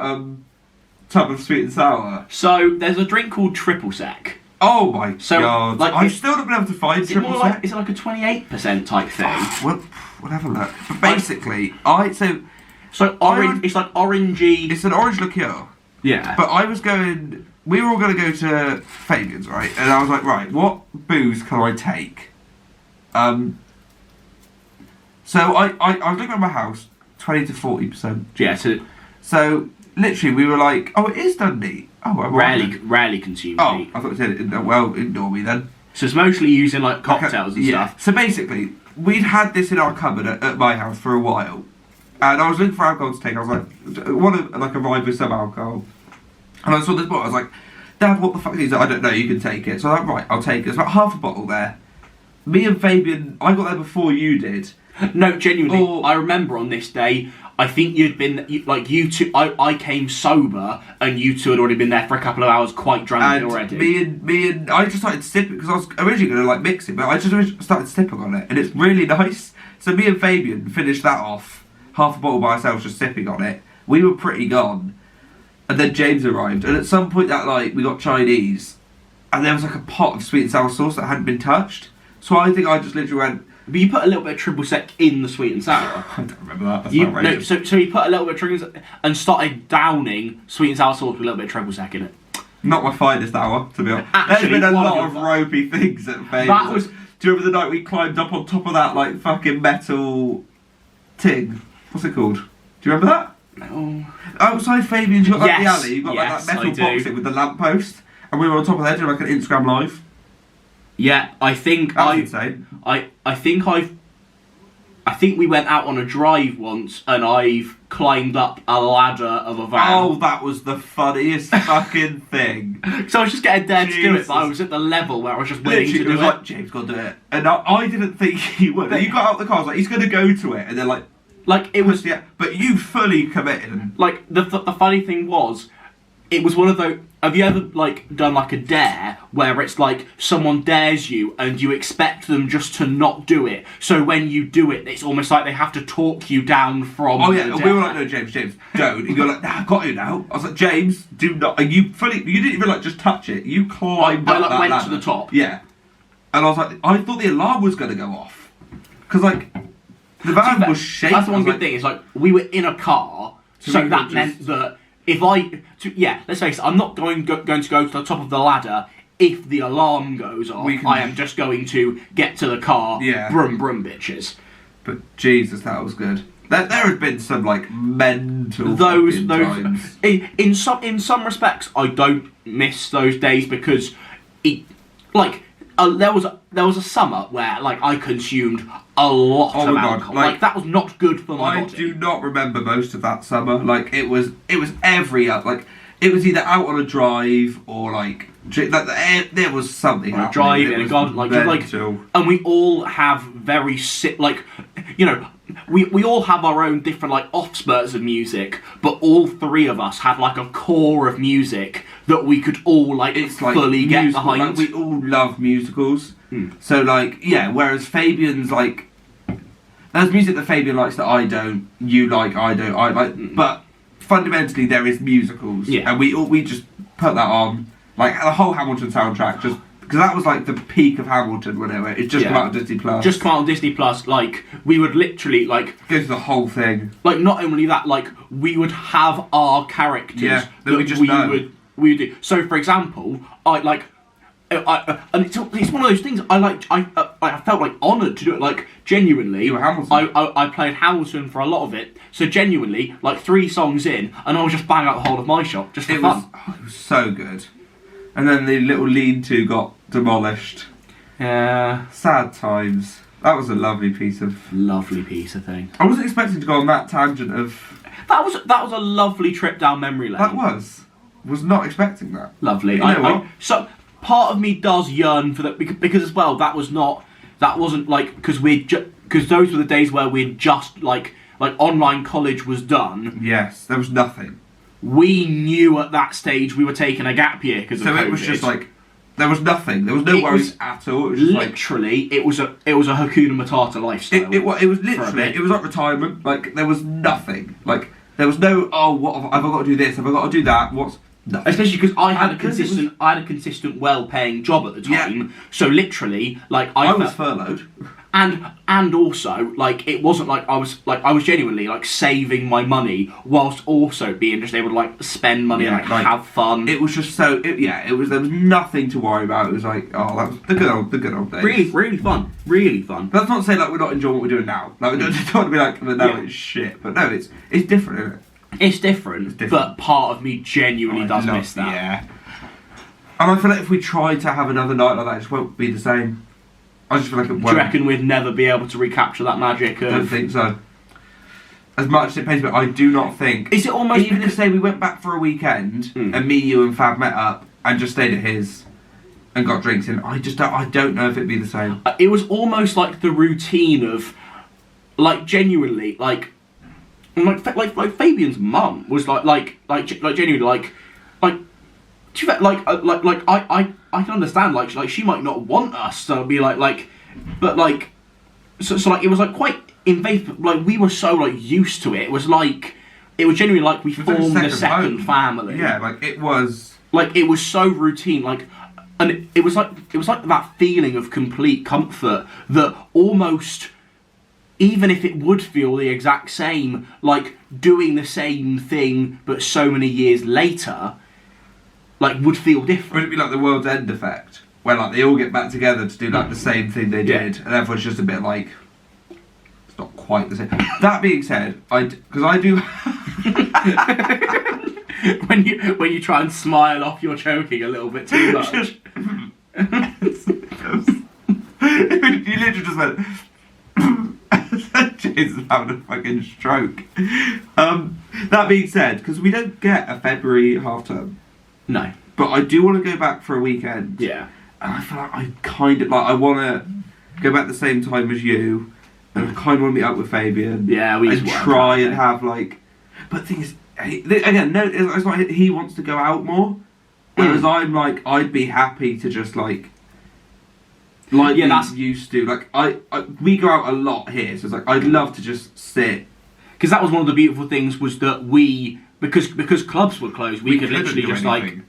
tub of sweet and sour. So there's a drink called Triple Sec. Oh my god! Like, I've still not been able to find Triple Sec. Is it like a 28% type thing? We'll have a look. But basically, it's like orangey. It's an orange liqueur. Yeah. But we were all going to go to Fabian's, right? And I was like, right, what booze can I take? So I was looking at my house, 20 to 40%. Yeah, so literally we were like, oh, it is Dundee. Oh, I'm rarely consumed. Oh, I thought it said ignore me then. So it's mostly used in like cocktails and stuff. So basically, we'd had this in our cupboard at my house for a while. And I was looking for alcohol to take. I was like, want to arrive with some alcohol. And I saw this bottle, I was like, Dad, what the fuck is this? I don't know, you can take it. So I'm like, right, I'll take it. There's about half a bottle there. Me and Fabian, I got there before you did. No, genuinely, I remember on this day, I think you two, I came sober, and you two had already been there for a couple of hours quite drunk already. Me and I just started sipping, because I was originally going to mix it, but I just started sipping on it, and it's really nice. So me and Fabian finished that off, half a bottle by ourselves, just sipping on it. We were pretty gone. And then James arrived, and at some point that night we got Chinese, and there was like a pot of sweet and sour sauce that hadn't been touched. So I think I just literally went. But you put a little bit of triple sec in the sweet and sour. I don't remember that. That's outrageous. No, so you put a little bit of triple sec and started downing sweet and sour sauce with a little bit of triple sec in it. Not my finest hour, to be honest. There's been a lot of ropey things at Fabian's. Do you remember the night we climbed up on top of that fucking metal thing? What's it called? Do you remember that? No. Outside Fabian's, you got the alley, you got that metal box do. with the lamppost, and we were on top of there doing an Instagram live. Yeah, I think that was insane. I think I've I think we went out on a drive once, and I've climbed up a ladder of a van. Oh, that was the funniest fucking thing. So I was just getting dared to do it, Jesus. but I was at the level where I was just willing Literally, to it do was it. like, James, got to do it. And I didn't think he would. And you got out the car, I was like, he's going to go to it. And they're like, Like, it was... yeah, but you fully committed. And Like, the funny thing was, it was one of those... Have you ever, like, done, like, a dare where it's, like, someone dares you and you expect them just to not do it? So when you do it, it's almost like they have to talk you down from oh, yeah, the and dare. we were like, no, James, don't. And you're like, nah, I've got you now. I was like, James, do not. And you didn't even, like, just touch it. You climbed I up like, that went ladder. to the top. Yeah. And I was like, I thought the alarm was going to go off. Because, like, the van was shaking. That's one good thing, is, like, we were in a car, so that meant that if let's face it, I'm not going to go to the top of the ladder if the alarm goes off. I am just going to get to the car, brum brum bitches. But Jesus, that was good. There has been some like mental those times. in some respects I don't miss those days because there was a summer where like I consumed a lot of alcohol. Like that was not good for my body. I do not remember most of that summer. Like it was every like it was either out on a drive or like there was something on a drive in a garden, and we all have very we all have our own different like off spurts of music, but all three of us had like a core of music that we could all fully get behind. Like, we all love musicals, so like whereas Fabian's like there's music that Fabian likes that I don't, you like, I don't, I like, but fundamentally there is musicals, and we just put that on like the whole Hamilton soundtrack just. Because that was like the peak of Hamilton, whatever. It just came out on Disney Plus. Just came out on Disney Plus. Like we would literally like go through the whole thing. Like not only that, like we would have our characters that we would do. So for example, and it's one of those things. I felt like honoured to do it. Like genuinely, you were Hamilton. I played Hamilton for a lot of it. So genuinely, like 3 songs in, and I was just banging out the whole of my shot just for fun. It was so good. And then the little lean-to got demolished. Yeah. Sad times. That was a lovely piece of thing. I wasn't expecting to go on that tangent of... That was a lovely trip down memory lane. That was not expecting that. Lovely. You know what? So part of me does yearn for that because as well that wasn't like because those were the days where we'd just like online college was done. Yes, there was nothing. We knew at that stage we were taking a gap year because of COVID. So it was just like there was nothing. There was no worries at all. It was just literally it was a Hakuna Matata lifestyle. It was literally it was like retirement. Like there was nothing. Like there was no what have I got to do this? Have I got to do that? What's nothing. Especially because I had a consistent well-paying job at the time. Yeah. So literally, like I was furloughed. And also, like it wasn't like I was genuinely like saving my money whilst also being just able to like spend money and like have fun. It was just there was nothing to worry about. It was like that was the good old days. Really fun. But that's not to say like we're not enjoying what we're doing now. Like we don't want to be like it's shit. But no, it's different, isn't it? It's different, but part of me genuinely does miss that. Yeah. And I feel like if we try to have another night like that, it just won't be the same. I just feel like it won't. Do you reckon we'd never be able to recapture that magic? I don't think so. As much as it pays me, I do not think. Is it almost even if say we went back for a weekend and me, you, and Fab met up and just stayed at his and got drinks in? I don't know if it'd be the same. It was almost like the routine of, like genuinely like Fabian's mum was like genuinely I can understand like she might not want us to be but like so like it was like quite invasive. Like we were so like used to it. It was genuinely like we formed a second family. Yeah, like it was so routine. Like, and it was like that feeling of complete comfort that almost. Even if it would feel the exact same, like doing the same thing but so many years later, like would feel different. Would it be like the World's End effect, where like they all get back together to do like the same thing they did, and everyone's just a bit like it's not quite the same. That being said, because I do. when you try and smile off, you're choking a little bit too much. You literally just went. is having a fucking stroke. That being said, because we don't get a February half term. No. But I do want to go back for a weekend. Yeah. And I feel like I kind of, like, I want to go back the same time as you. And I kind of want to meet up with Fabian. Yeah, we and try and have, like... But the thing is, again, no, it's like he wants to go out more. Whereas I'm like, I'd be happy to just, like that's used to. Like, we go out a lot here, so it's like, I'd love to just sit. Because that was one of the beautiful things, was that because clubs were closed, we could literally just, anything.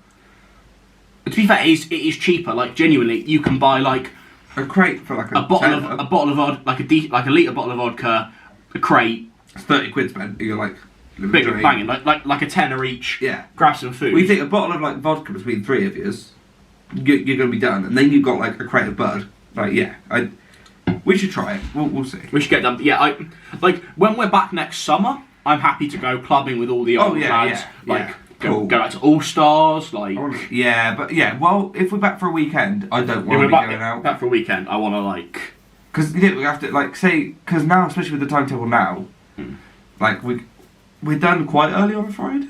To be fair, it is cheaper. Like, genuinely, you can buy, like... A crate for, like, a bottle of vodka, like a litre bottle of vodka, a crate. It's 30 quid spent, you're like... Big banging, like a tenner each. Yeah. Grab some food. We think a bottle of, like, vodka between three of yours, you're going to be done. And then you've got, like, a crate of bud. Like, yeah, we should try it. We'll see. We should get done. Yeah, like, when we're back next summer, I'm happy to go clubbing with all the old lads. Yeah, like, cool. Go out to All Stars, like... Yeah, but yeah, well, if we're back for a weekend, I don't want to be going out. Back for a weekend, I want to, like... Because we have to, like, say... Because now, especially with the timetable now, like, we're done quite early on a Friday.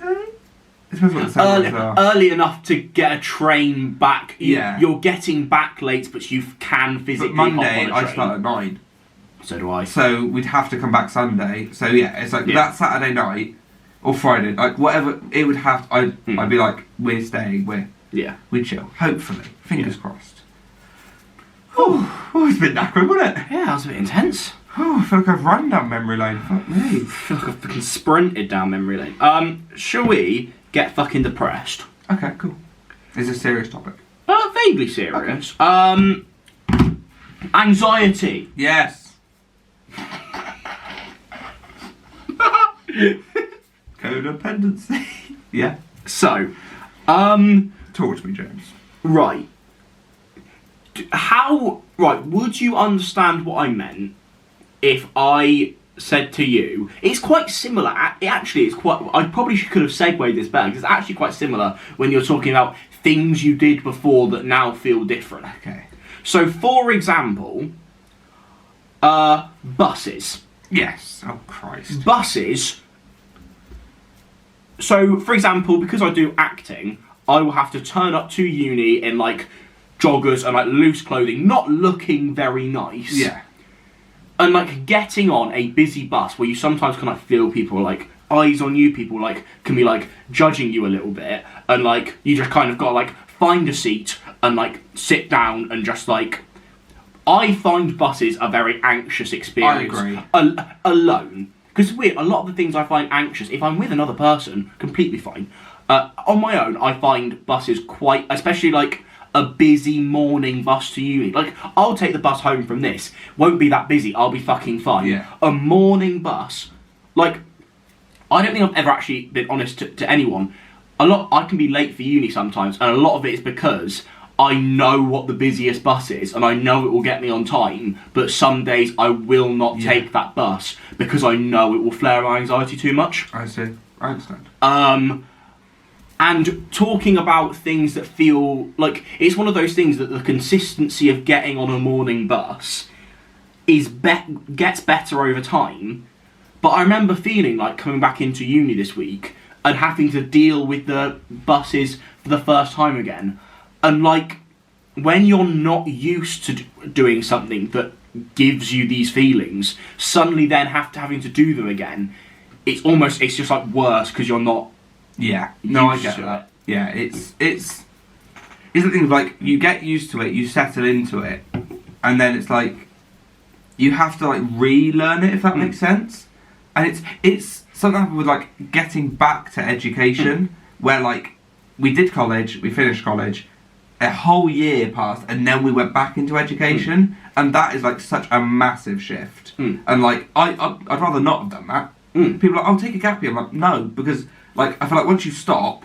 It depends what the Saturdays are. Early enough to get a train back. Yeah. You're getting back late, but you can physically But Monday, hop on a train. I start at 9. So do I. So we'd have to come back Sunday. So yeah, it's like that Saturday night or Friday, like whatever it would have. I'd be like, we're staying. We chill. Hopefully, fingers crossed. Oh, it's a bit knackering, wasn't it? Yeah, that was a bit intense. Oh, I feel like I've run down memory lane. Fuck me. I feel like I've fucking sprinted down memory lane. Shall we get fucking depressed? Okay, cool. Is this a serious topic? Vaguely serious. Anxiety. Yes. Codependency. Yeah. So, talk to me, James. Right. Would you understand what I meant if I said to you, it's quite similar, I probably could have segued this better, because it's actually quite similar when you're talking about things you did before that now feel different. Okay. So, for example, buses. Yes. Oh, Christ. Buses. So, for example, because I do acting, I will have to turn up to uni in, like, joggers and, like, loose clothing, not looking very nice. Yeah. And, like, getting on a busy bus where you sometimes can, like, feel people, like, eyes on you, people, like, can be, like, judging you a little bit, and, like, you just kind of got to, like, find a seat and, like, sit down and just, like... I find buses a very anxious experience. I agree. Alone. Because it's weird, a lot of the things I find anxious, if I'm with another person, completely fine. On my own, I find buses quite... Especially, like, a busy morning bus to uni. Like, I'll take the bus home from this. Won't be that busy. I'll be fucking fine. Yeah. A morning bus... Like, I don't think I've ever actually been honest to anyone. I can be late for uni sometimes, and a lot of it is because... I know what the busiest bus is, and I know it will get me on time, but some days I will not take that bus because I know it will flare my anxiety too much. I see. I understand. And talking about things that feel like... It's one of those things that the consistency of getting on a morning bus gets better over time, but I remember feeling like coming back into uni this week and having to deal with the buses for the first time again. And, like, when you're not used to doing something that gives you these feelings, suddenly then having to do them again, it's just, like, worse because you're not... Yeah. No, I get that. Yeah, it's the thing of, like, you get used to it, you settle into it, and then it's, like, you have to, like, relearn it, if that makes sense. And it's something happened with, like, getting back to education, where, like, we did college, we finished college, a whole year passed, and then we went back into education, and that is like such a massive shift. And like, I'd rather not have done that. People are like, I'll take a gap year. I'm like, no, because like I feel like once you stop,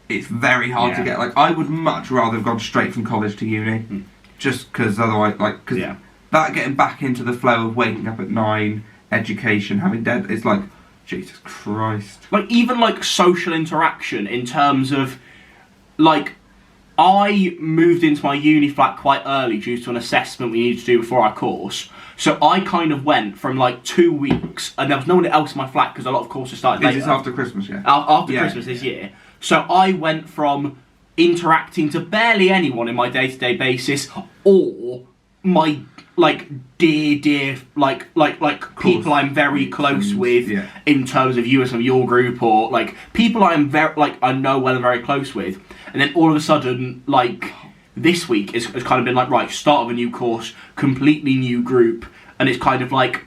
it's very hard to get. Like, I would much rather have gone straight from college to uni, just because otherwise, like, that getting back into the flow of waking up at 9, education, having dead, it's like, Jesus Christ. Like, even like social interaction in terms of, like, I moved into my uni flat quite early due to an assessment we needed to do before our course. So I kind of went from like 2 weeks, and there was no one else in my flat because a lot of courses started later. Is this after Christmas, yeah? After Christmas this year. So I went from interacting to barely anyone in my day-to-day basis, or my like dear like people I'm very close with in terms of you as of your group, or like people I am very like I know well and very close with, and then all of a sudden like this week has kind of been like, right, start of a new course, completely new group, and it's kind of like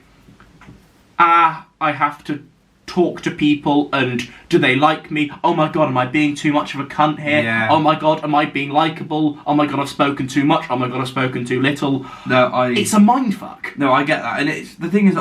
I have to talk to people, and do they like me? Oh my god, am I being too much of a cunt here? Yeah. Oh my god, am I being likeable? Oh my god, I've spoken too much. Oh my god, I've spoken too little. It's a mindfuck. No, I get that, and it's the thing is,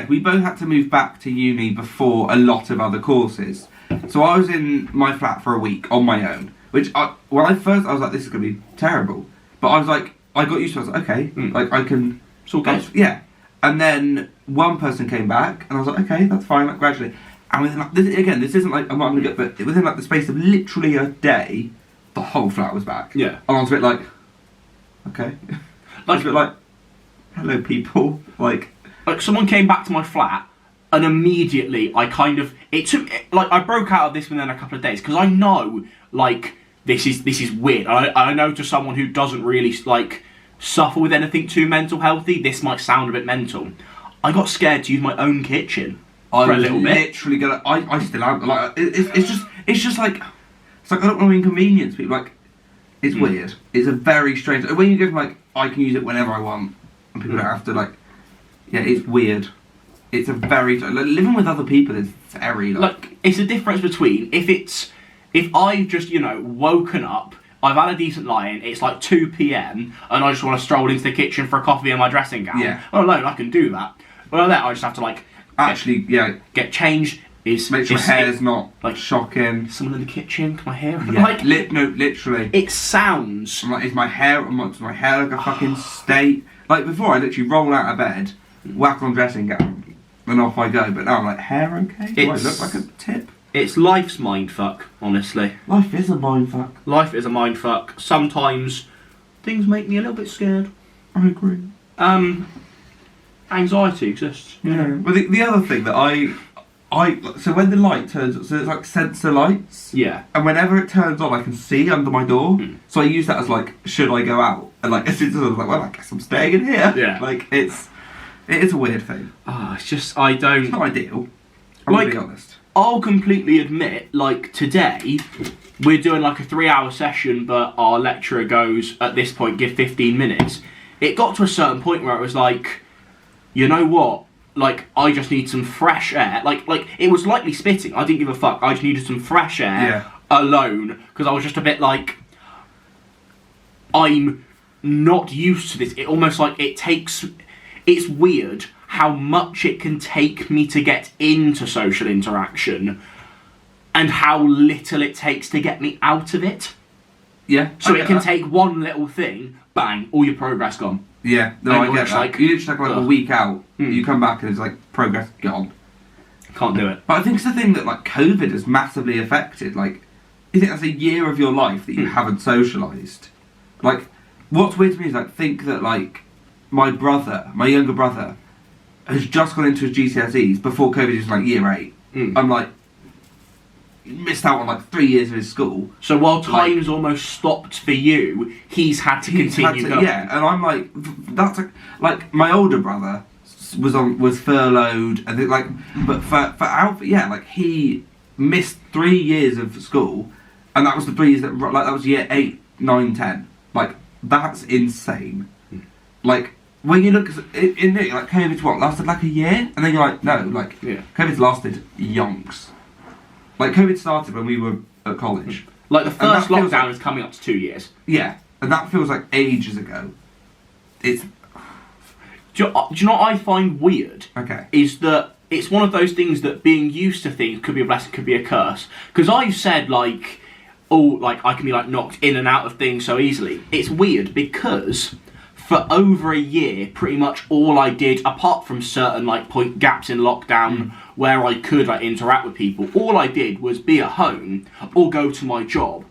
we both had to move back to uni before a lot of other courses. So I was in my flat for a week on my own, which when I first I was like, this is gonna be terrible, but I was like, I got used to it. I was like, okay, like I can. It's all good. Yeah. And then one person came back, and I was like, okay, that's fine, like gradually. And within like, this isn't like, I'm not going to get, but within like the space of literally a day, the whole flat was back. Yeah. And I was a bit like, okay. I was a bit like, hello people, like someone came back to my flat, and immediately I kind of, I broke out of this within a couple of days, because I know, like, this is weird. I know to someone who doesn't really, like, suffer with anything too mental healthy, this might sound a bit mental. I got scared to use my own kitchen for a little bit. Literally gonna. I still am. Like it's just like I don't want to inconvenience people. Like it's weird. It's a very strange. When you go from like I can use it whenever I want, and people don't have to like. Yeah, it's weird. It's a very like, living with other people is very like it's a difference between if I've just woken up. I've had a decent lie-in, it's like 2 p.m, and I just want to stroll into the kitchen for a coffee and my dressing gown. Yeah. Well, alone, I can do that. Well, then I just have to, like... Get changed. Make sure my hair's not, like, shocking. Someone in the kitchen, my hair... Yeah. Like, literally. It sounds... I'm like, is my hair like a fucking state? Like, before, I literally roll out of bed, whack on dressing gown, and off I go. But now I'm like, hair okay? Do I look like a tip? It's life's mindfuck, honestly. Life is a mindfuck. Life is a mindfuck. Sometimes things make me a little bit scared. I agree. Anxiety exists. Yeah. Well, the other thing that so when the light turns, so it's like sensor lights. Yeah. And whenever it turns on, I can see under my door. So I use that as like, should I go out? And like, as soon as I was like, well, I guess I'm staying in here. Yeah. Like it is a weird thing. It's just It's not ideal. I'm gonna be honest. I'll completely admit, like, today, we're doing, like, a 3-hour session, but our lecturer goes, at this point, give 15 minutes. It got to a certain point where it was like, you know what? Like, I just need some fresh air. Like, it was lightly spitting. I didn't give a fuck. I just needed some fresh air alone, because I was just a bit like, I'm not used to this. It almost like it's weird how much it can take me to get into social interaction and how little it takes to get me out of it. Yeah. So it can take one little thing, bang, all your progress gone. Yeah, no, I get that. Like, you literally take like a week out, you come back and it's like, progress gone. Can't do it. But I think it's the thing that like COVID has massively affected. Like, you think that's a year of your life that you haven't socialised. Like, what's weird to me is like, think that like, my younger brother, has just gone into his GCSEs before COVID was like year 8. I'm like, missed out on like 3 years of his school. So while time's almost stopped for you, he's had to continue going. Yeah, and I'm like, that's like my older brother was furloughed, and like, but for Alfred, like he missed 3 years of school, and that was the 3 years that was year 8, 9, 10. Like that's insane. Like. When you look in it, like COVID's lasted like a year, and then you're like, no, like COVID's lasted yonks. Like COVID started when we were at college. Like the first lockdown is coming up to 2 years. Yeah, and that feels like ages ago. Do you know what I find weird? Okay. Is that it's one of those things that being used to things could be a blessing, could be a curse. Because I've said like, like I can be like knocked in and out of things so easily. It's weird because for over a year, pretty much all I did, apart from certain like gaps in lockdown where I could like interact with people, all I did was be at home or go to my job.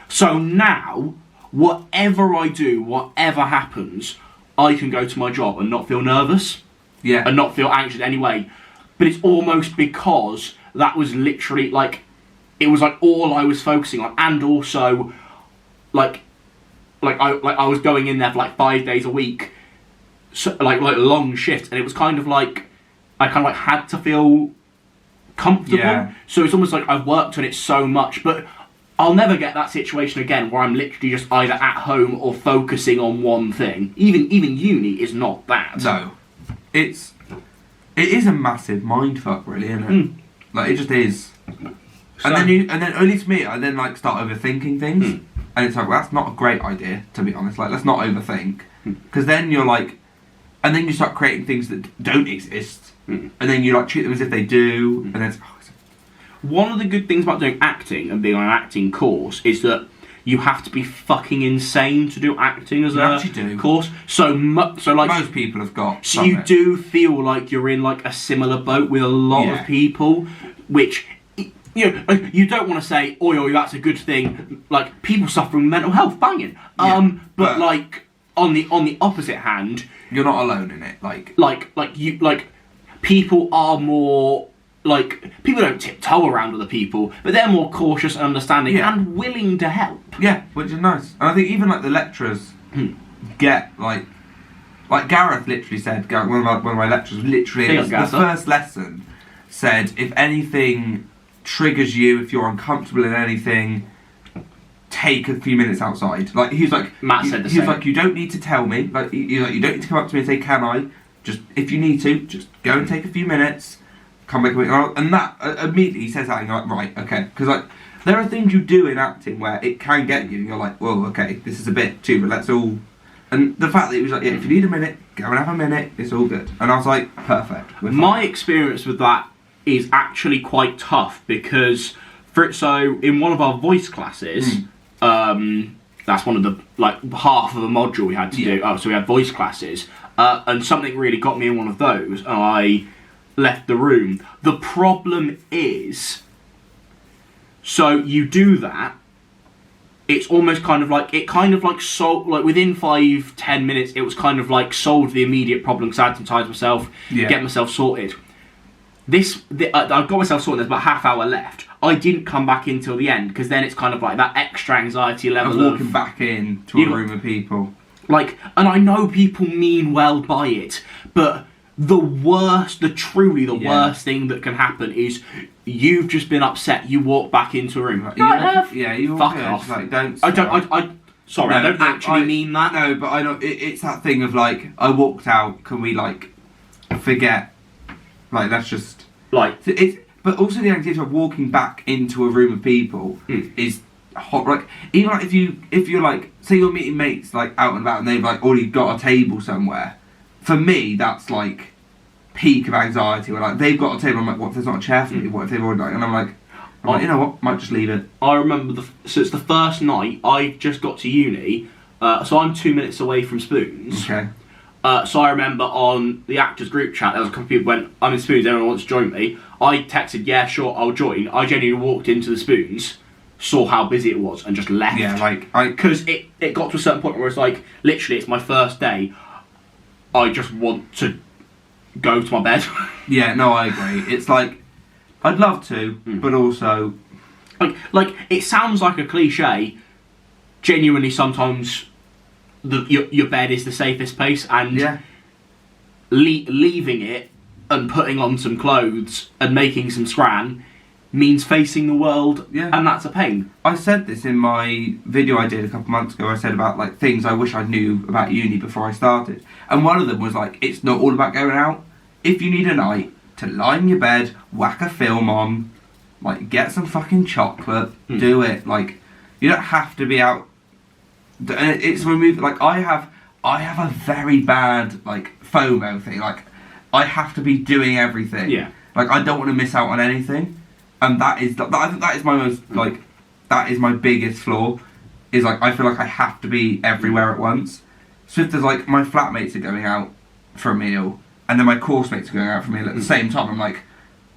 So now whatever I do, whatever happens, I can go to my job and not feel nervous. Yeah. And not feel anxious anyway. But it's almost because that was literally like, it was like all I was focusing on, and also like I was going in there for like 5 days a week, so, like long shifts, and it was kind of like I kind of like had to feel comfortable. Yeah. So it's almost like I've worked on it so much, but I'll never get that situation again where I'm literally just either at home or focusing on one thing. Even uni is not that. No, it is a massive mindfuck, really, isn't it? Like it just is. So- and then only to me, I then like start overthinking things, and it's like, well, that's not a great idea, to be honest. Like, let's not overthink, because then you're like, and then you start creating things that don't exist, and then you like treat them as if they do, and then it's, One of the good things about doing acting and being on an acting course is that you have to be fucking insane to do acting as You a actually do. course. So like most people have got. so you do feel like you're in like a similar boat with a lot Yeah. of people, which you don't want to say, "Oh, that's a good thing." Like people suffering mental health, banging. But like on the opposite hand, You're not alone in it. like people are more. Like, people don't tiptoe around other people, but they're more cautious and understanding and willing to help. Yeah, which is nice. And I think even like the lecturers get like Gareth literally said, one of my lecturers literally, the first lesson said, if anything triggers you, if you're uncomfortable in anything, take a few minutes outside. Like, he was like, Matt said the he was same. like, you don't need to tell me. Like, you don't need to come up to me and say, can I? Just, if you need to, just go and take a few minutes. Come back, and that immediately says that, and you're like, right, okay, because like there are things you do in acting where it can get you, and you're like, well, okay, this is a bit too, but let's all. And the fact that it was like, yeah, if you need a minute, go and have a minute, it's all good. And I was like, perfect. My experience with that is actually quite tough because, so in one of our voice classes, that's one of the like half of a module we had to do. Oh, so we had voice classes, and something really got me in one of those, and I left the room. The problem is, so you do that, it's almost kind of like, solved, like within 5-10 minutes, it was kind of like solved the immediate problem because I had some time to myself, get myself sorted. I got myself sorted, there's about half hour left. I didn't come back in till the end because then it's kind of like that extra anxiety level of walking back in to a room of people. Like, and I know people mean well by it, but the worst thing that can happen is you've just been upset. You walk back into a room. You fuck off. Like, don't. Sorry, I don't actually mean that. No, but I know it's that thing of like, I walked out. Can we like forget? Like, that's just like it's. But also the anxiety of walking back into a room of people is hot. Like, even like if you're like, say you're meeting mates like out and about and they've like already got a table somewhere. For me, that's like peak of anxiety. Where like they've got a table, I'm like, what if there's not a chair for me? What if they've already like? And I'm like, you know what? Might just leave it. I remember so it's the first night I just got to uni. So I'm 2 minutes away from Spoons. Okay. So I remember on the actors group chat, there was a couple of people went, I'm in Spoons, anyone wants to join me? I texted, yeah, sure, I'll join. I genuinely walked into the Spoons, saw how busy it was, and just left. Yeah, like because it got to a certain point where it's like, literally, it's my first day. I just want to go to my bed. Yeah, no, I agree. It's like, I'd love to, but also... Like, it sounds like a cliche. Genuinely, sometimes your bed is the safest place, and leaving it and putting on some clothes and making some scran means facing the world, and that's a pain. I said this in my video I did a couple months ago. I said about like things I wish I knew about uni before I started, and one of them was like, it's not all about going out. If you need a night to lie in your bed, whack a film on, like get some fucking chocolate, do it. Like, you don't have to be out. And it's removed. Like, I have a very bad like FOMO thing. Like, I have to be doing everything. Yeah. Like, I don't want to miss out on anything. And I think that is my most, like, that is my biggest flaw, is, like, I feel like I have to be everywhere at once. So if there's, like, my flatmates are going out for a meal, and then my course mates are going out for a meal at the same time, I'm like,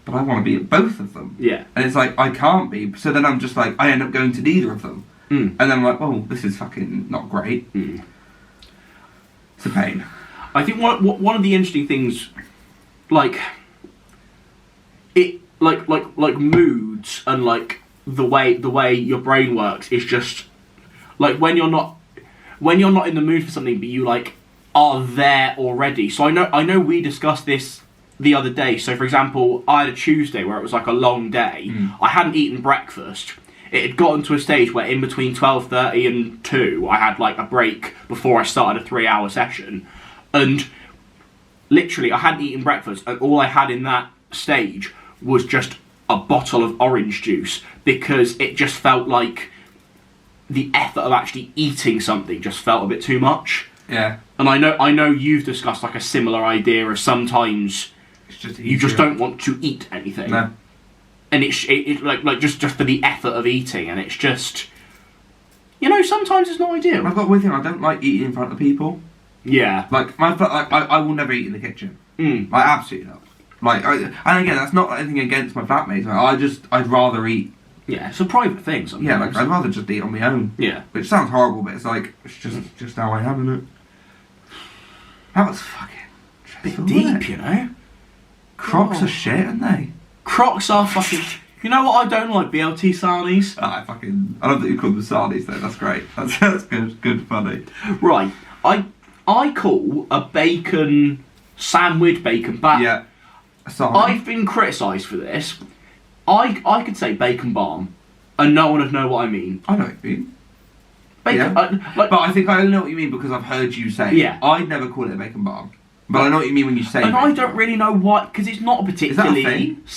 but I want to be at both of them. Yeah. And it's like, I can't be. So then I'm just like, I end up going to neither of them. And then I'm like, oh, this is fucking not great. It's a pain. I think one of the interesting things, like moods and like the way your brain works is just like when you're not in the mood for something, but you like are there already. So I know we discussed this the other day. So for example, I had a Tuesday where it was like a long day. I hadn't eaten breakfast. It had gotten to a stage where in between 12:30 and 2 I had like a break before I started a 3-hour session, and literally I hadn't eaten breakfast, and all I had in that stage was just a bottle of orange juice, because it just felt like the effort of actually eating something just felt a bit too much. Yeah. And I know you've discussed like a similar idea of sometimes It's just you just don't want to eat anything. No. And it's like just for the effort of eating, and it's just, you know, sometimes it's not ideal. I've got a weird thing, I don't like eating in front of people. Yeah. Like, I will never eat in the kitchen. Like, absolutely not. Like, and again, that's not anything against my flatmates. I'd rather eat. Yeah, it's a private thing sometimes. Yeah, like, I'd rather just eat on my own. Yeah. Which sounds horrible, but it's like, it's just how I am, isn't it? That was fucking Bit deep, you know? Crocs are shit, aren't they? Crocs are fucking... You know what I don't like? BLT sarnies. I love that you call them sarnies though, that's great. That's good, funny. Right, I call a bacon sandwich bacon batter. Yeah. Sarnie. I've been criticised for this. I could say bacon balm, and no one would know what I mean. I know what you mean. Bacon, Yeah. But I think I know what you mean because I've heard you say it. Yeah. I'd never call it a bacon balm. But I know what you mean when you say and bacon I don't balm. really know why, because it's not a particularly... Is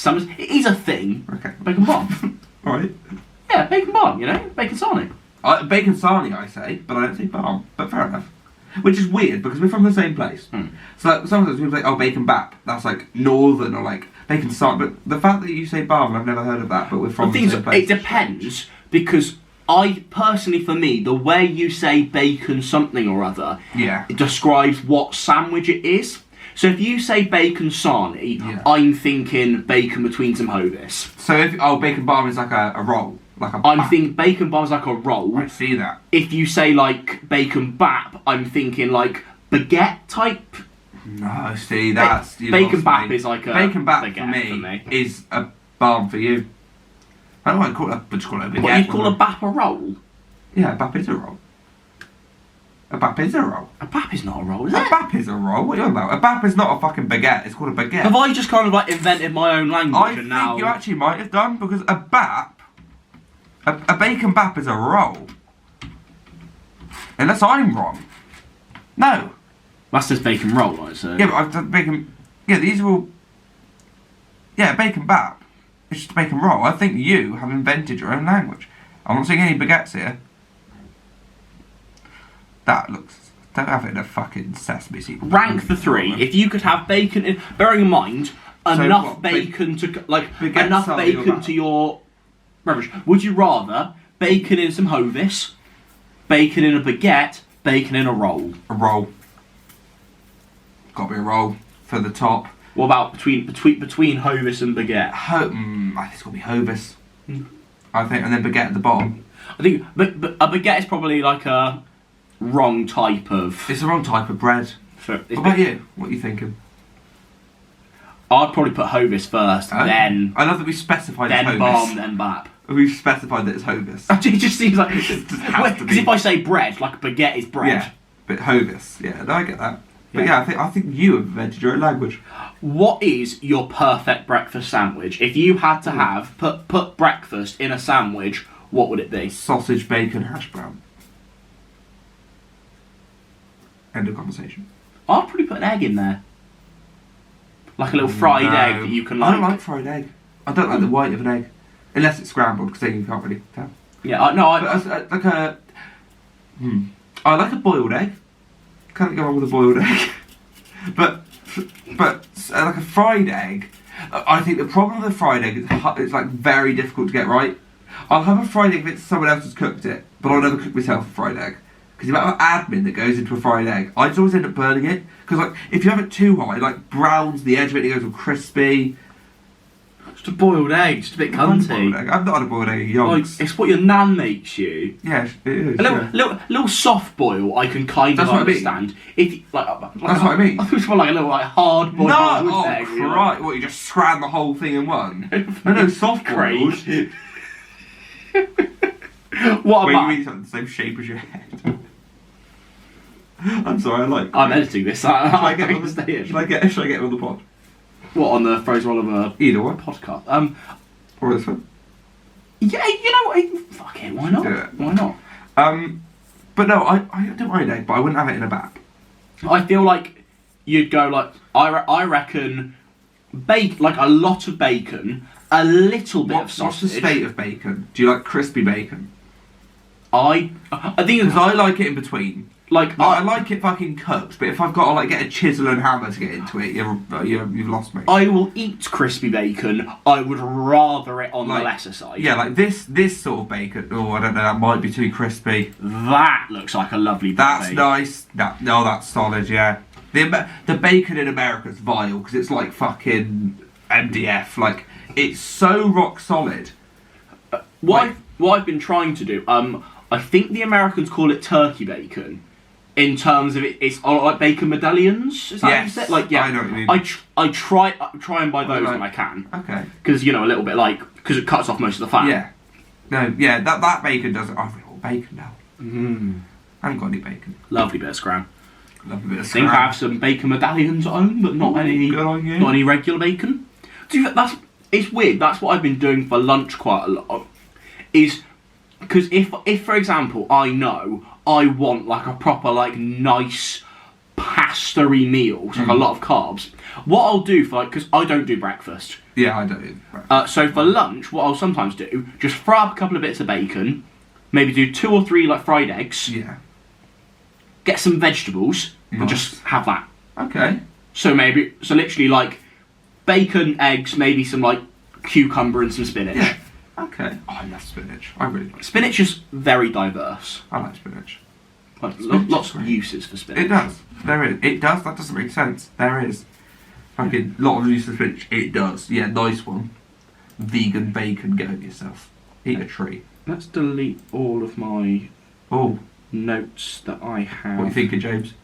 that a thing? It is a thing. Okay. Bacon balm. Alright. Yeah, bacon balm, you know? Bacon sarnie. Bacon sarnie I say, but I don't say balm. But fair enough. Which is weird because we're from the same place. So like, sometimes people say, oh, bacon bap. That's like northern or like bacon sarnie. But the fact that you say balm, I've never heard of that, but we're from the same place. It depends, because I personally, for me, the way you say bacon something or other, Yeah. it describes what sandwich it is. So if you say bacon sarnie, Yeah. I'm thinking bacon between some hovis. So if bacon balm is like a roll, like a. I'm bap. thinking bacon balm's like a roll. I see that. If you say like bacon bap, I'm thinking like baguette type. No, see that's you bacon lost bap me. is like a bacon bap baguette for for me, me. is a balm for you. I don't want to call it. Just call it a baguette. What you call a bap a roll? Yeah, a bap is a roll. A bap is a roll. A bap is not a roll, is A it? bap is a roll. What are you on about? A bap is not a fucking baguette. It's called a baguette. Have I just kind of like invented my own language I and think now... you actually might have done because a bap, a bacon bap is a roll. Unless I'm wrong. No. That's just bacon roll, right? So. Yeah, but I've done bacon. Yeah, these are all. Yeah, bacon bap. It's just a bacon roll. I think you have invented your own language. I'm not seeing any baguettes here. That looks. Don't have it in a fucking sesame seed. Rank the three. If you could have bacon, in, bearing in mind enough what, bacon to like baguette enough salad or bacon that? to your beverage, would you rather bacon in some hovis, bacon in a baguette, bacon in a roll? A roll. Got to be a roll for the top. What about between hovis and baguette? I think it's got to be hovis. I think, and then baguette at the bottom. I think but a baguette is probably like a wrong type of. It's the wrong type of bread. So What about you? What are you thinking? I'd probably put hovis first, then I love that we specified it's then hovis. balm, then bap. We've specified that it's hovis. It just seems like has to because be. if I say bread, like baguette is bread. Yeah, but hovis. Yeah, no, I get that. But Yeah. yeah, I think you have invented your own language. What is your perfect breakfast sandwich? If you had to have put breakfast in a sandwich, what would it be? Sausage, bacon, hash brown. End of conversation. I'd probably put an egg in there, like a little fried No. egg that you can I like. don't like fried egg. I don't like the white of an egg, unless it's scrambled, because then you can't really tell. Yeah, no, But like a, I like a boiled egg. Can't go wrong with a boiled egg. but like a fried egg, I think the problem with a fried egg is it's like very difficult to get right. I'll have a fried egg if someone else has cooked it, but I'll never cook myself a fried egg. Because the amount of admin that goes into a fried egg, I just always end up burning it. Because like if you have it too hot, it like browns the edge of it, it goes all crispy. Just a boiled egg, just a bit cunty. I've not had a boiled egg Like, yonks. it's what your nan makes you. Yeah, it is. A little, yeah. little soft boil, I can kind That's of what I mean. understand. If you, like, That's what I mean. I thought it was like a little like hard boiled No, egg. right. What, you just scram the whole thing in one? No, soft boiled. Craig. What Where about? you eat something the same shape as your head. I'm sorry, I'm editing this. Should I get can on stay the, in. should I get on the pod? What, on the Fraser Oliver Either one. podcast? Or this one. Yeah, you know what? Fuck it, why not? Do it. Why not? But no, I don't mind egg, but I wouldn't have it in a bag. I feel like you'd go like I reckon like a lot of bacon, a little bit of What's sausage. the state of bacon? Do you like crispy bacon? I think Because I like it in between. like I like it fucking cooked, but if I've got to like get a chisel and hammer to get into it, you've lost me. I will eat crispy bacon. I would rather it on Like, the lesser side. Yeah, like this sort of bacon. Oh, I don't know. That might be too crispy. That looks like a lovely bit. That's nice. That's solid. Yeah. The bacon in America is vile because it's like fucking MDF. Like it's so rock solid. What I've been trying to do. I think the Americans call it turkey bacon. In terms of it's like bacon medallions. Is that what you said? Like yeah, I know what you mean. I try and buy those when I can. Okay. Because a little bit because it cuts off most of the fat. Yeah. No. Yeah. That bacon doesn't. I've got bacon now. I haven't got any bacon. Lovely bit of scram. Lovely bit of I think I have some bacon medallions at home, but not any. Good on you. Not any regular bacon. It's weird. That's what I've been doing for lunch quite a lot. Is because if for example I know I want like a proper like nice pasta-y meal, so like a lot of carbs. What I'll do because I don't do breakfast. Yeah, I don't. So for lunch, what I'll sometimes do, just fry up a couple of bits of bacon, maybe do 2 or 3 like fried eggs, Yeah. get some vegetables, and Nice. just have that. Okay. So literally like bacon, eggs, maybe some like cucumber and some spinach. Yeah. Okay. Oh, I love spinach. I really like Spinach is very diverse. I like spinach. Like, Spinach lots is of great. uses for spinach. It does. There is. It does. That doesn't make sense. There is. Fucking lot of use for spinach. It does. Yeah, nice one. Vegan bacon. Go with yourself. Eat a tree. Let's delete all of my Oh, notes that I have. what are you thinking, James?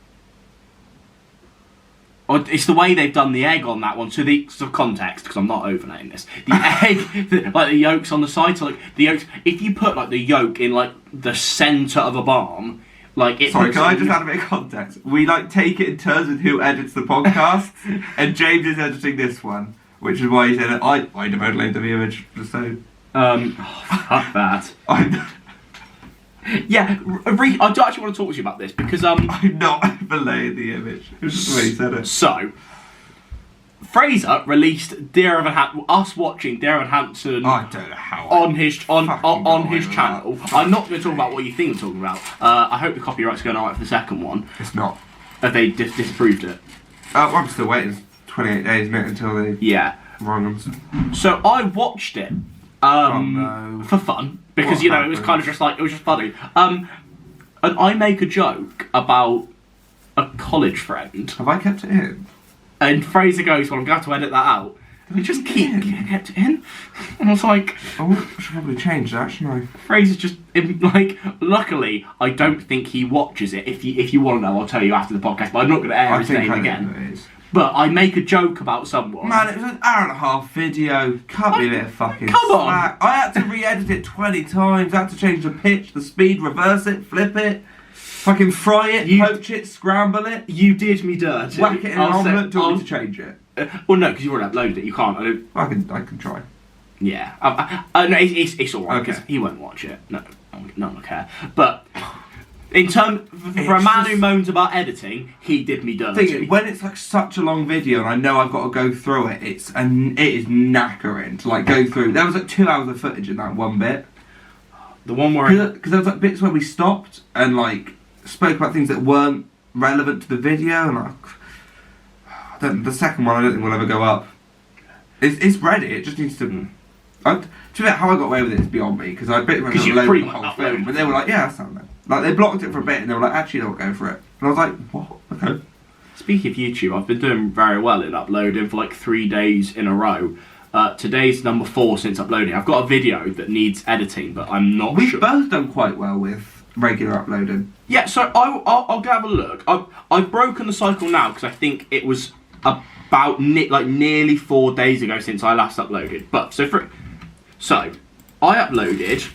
Oh, it's the way they've done the egg on that one. So the context, because I'm not overlaying this. The egg, like the yolks on the side. So like the yolks. If you put like the yolk in like the centre of a barm, like it. Sorry, can I just add a bit of context? We like take it in turns with who edits the podcast, and James is editing this one, which is why he said I overlaid the image. So fuck that. I'm Yeah, I do actually want to talk to you about this because not overlaying the image. It was just the way he said it. So, Fraser released Dear Evan us watching Dear Evan Hansen I don't know how. on his fucking got away with channel. that. I'm not going to talk about what you think I'm talking about. I hope the copyright's going alright for the second one. It's not. Have they disapproved it? Well, I'm still waiting. It's 28 days, mate, until they Yeah. wrong them. So I watched it no. for fun because What it was happened? kind of just like it was just funny. And I make a joke about a college friend. Have I kept it in? And Fraser goes, well, I'm going to have to edit that out. You just keep kept it in. And I was like, Oh, I should probably change that, shouldn't I? Fraser's just, like, luckily, I don't think he watches it. If you want to know, I'll tell you after the podcast, but I'm not going to air his name I know again. who it is. But I make a joke about someone. Man, it was an hour and a half video. Can't be a bit of fucking Come on. slack. I had to re-edit it 20 times. I had to change the pitch, the speed, reverse it, flip it, fucking fry it, poach it, scramble it, You did me dirty. whack it in an I'll say- omelette. Do you want me I'll- to change it? Well, no, because you've already uploaded it. You can't. I can try. Yeah. No, it's all right because Okay. he won't watch it. No one will care. But in terms for a It's man just- who moans about editing, he did me dirty. Thing is, when it's like such a long video and I know I've got to go through it, it is knackering to like go through. There was like 2 hours of footage in that one bit. The one where Because there was like bits where we stopped and like spoke about things that weren't relevant to the video, and the second one I don't think will ever go up. It's ready. It just needs to. To be fair, how I got away with it is beyond me because I bit went 'Cause you upload pretty the much whole uploaded film, but they were like, "Yeah, that's not that." Like they blocked it for a bit, and they were like, "Actually, don't go for it." And I was like, "What? Okay." Speaking of YouTube, I've been doing very well in uploading for like 3 days in a row. Today's number 4 since uploading. I've got a video that needs editing, but I'm not We've sure. both done quite well with regular uploading. Yeah, so I'll go have a look. I've broken the cycle now because I think it was about nearly 4 days ago since I last uploaded. But so I uploaded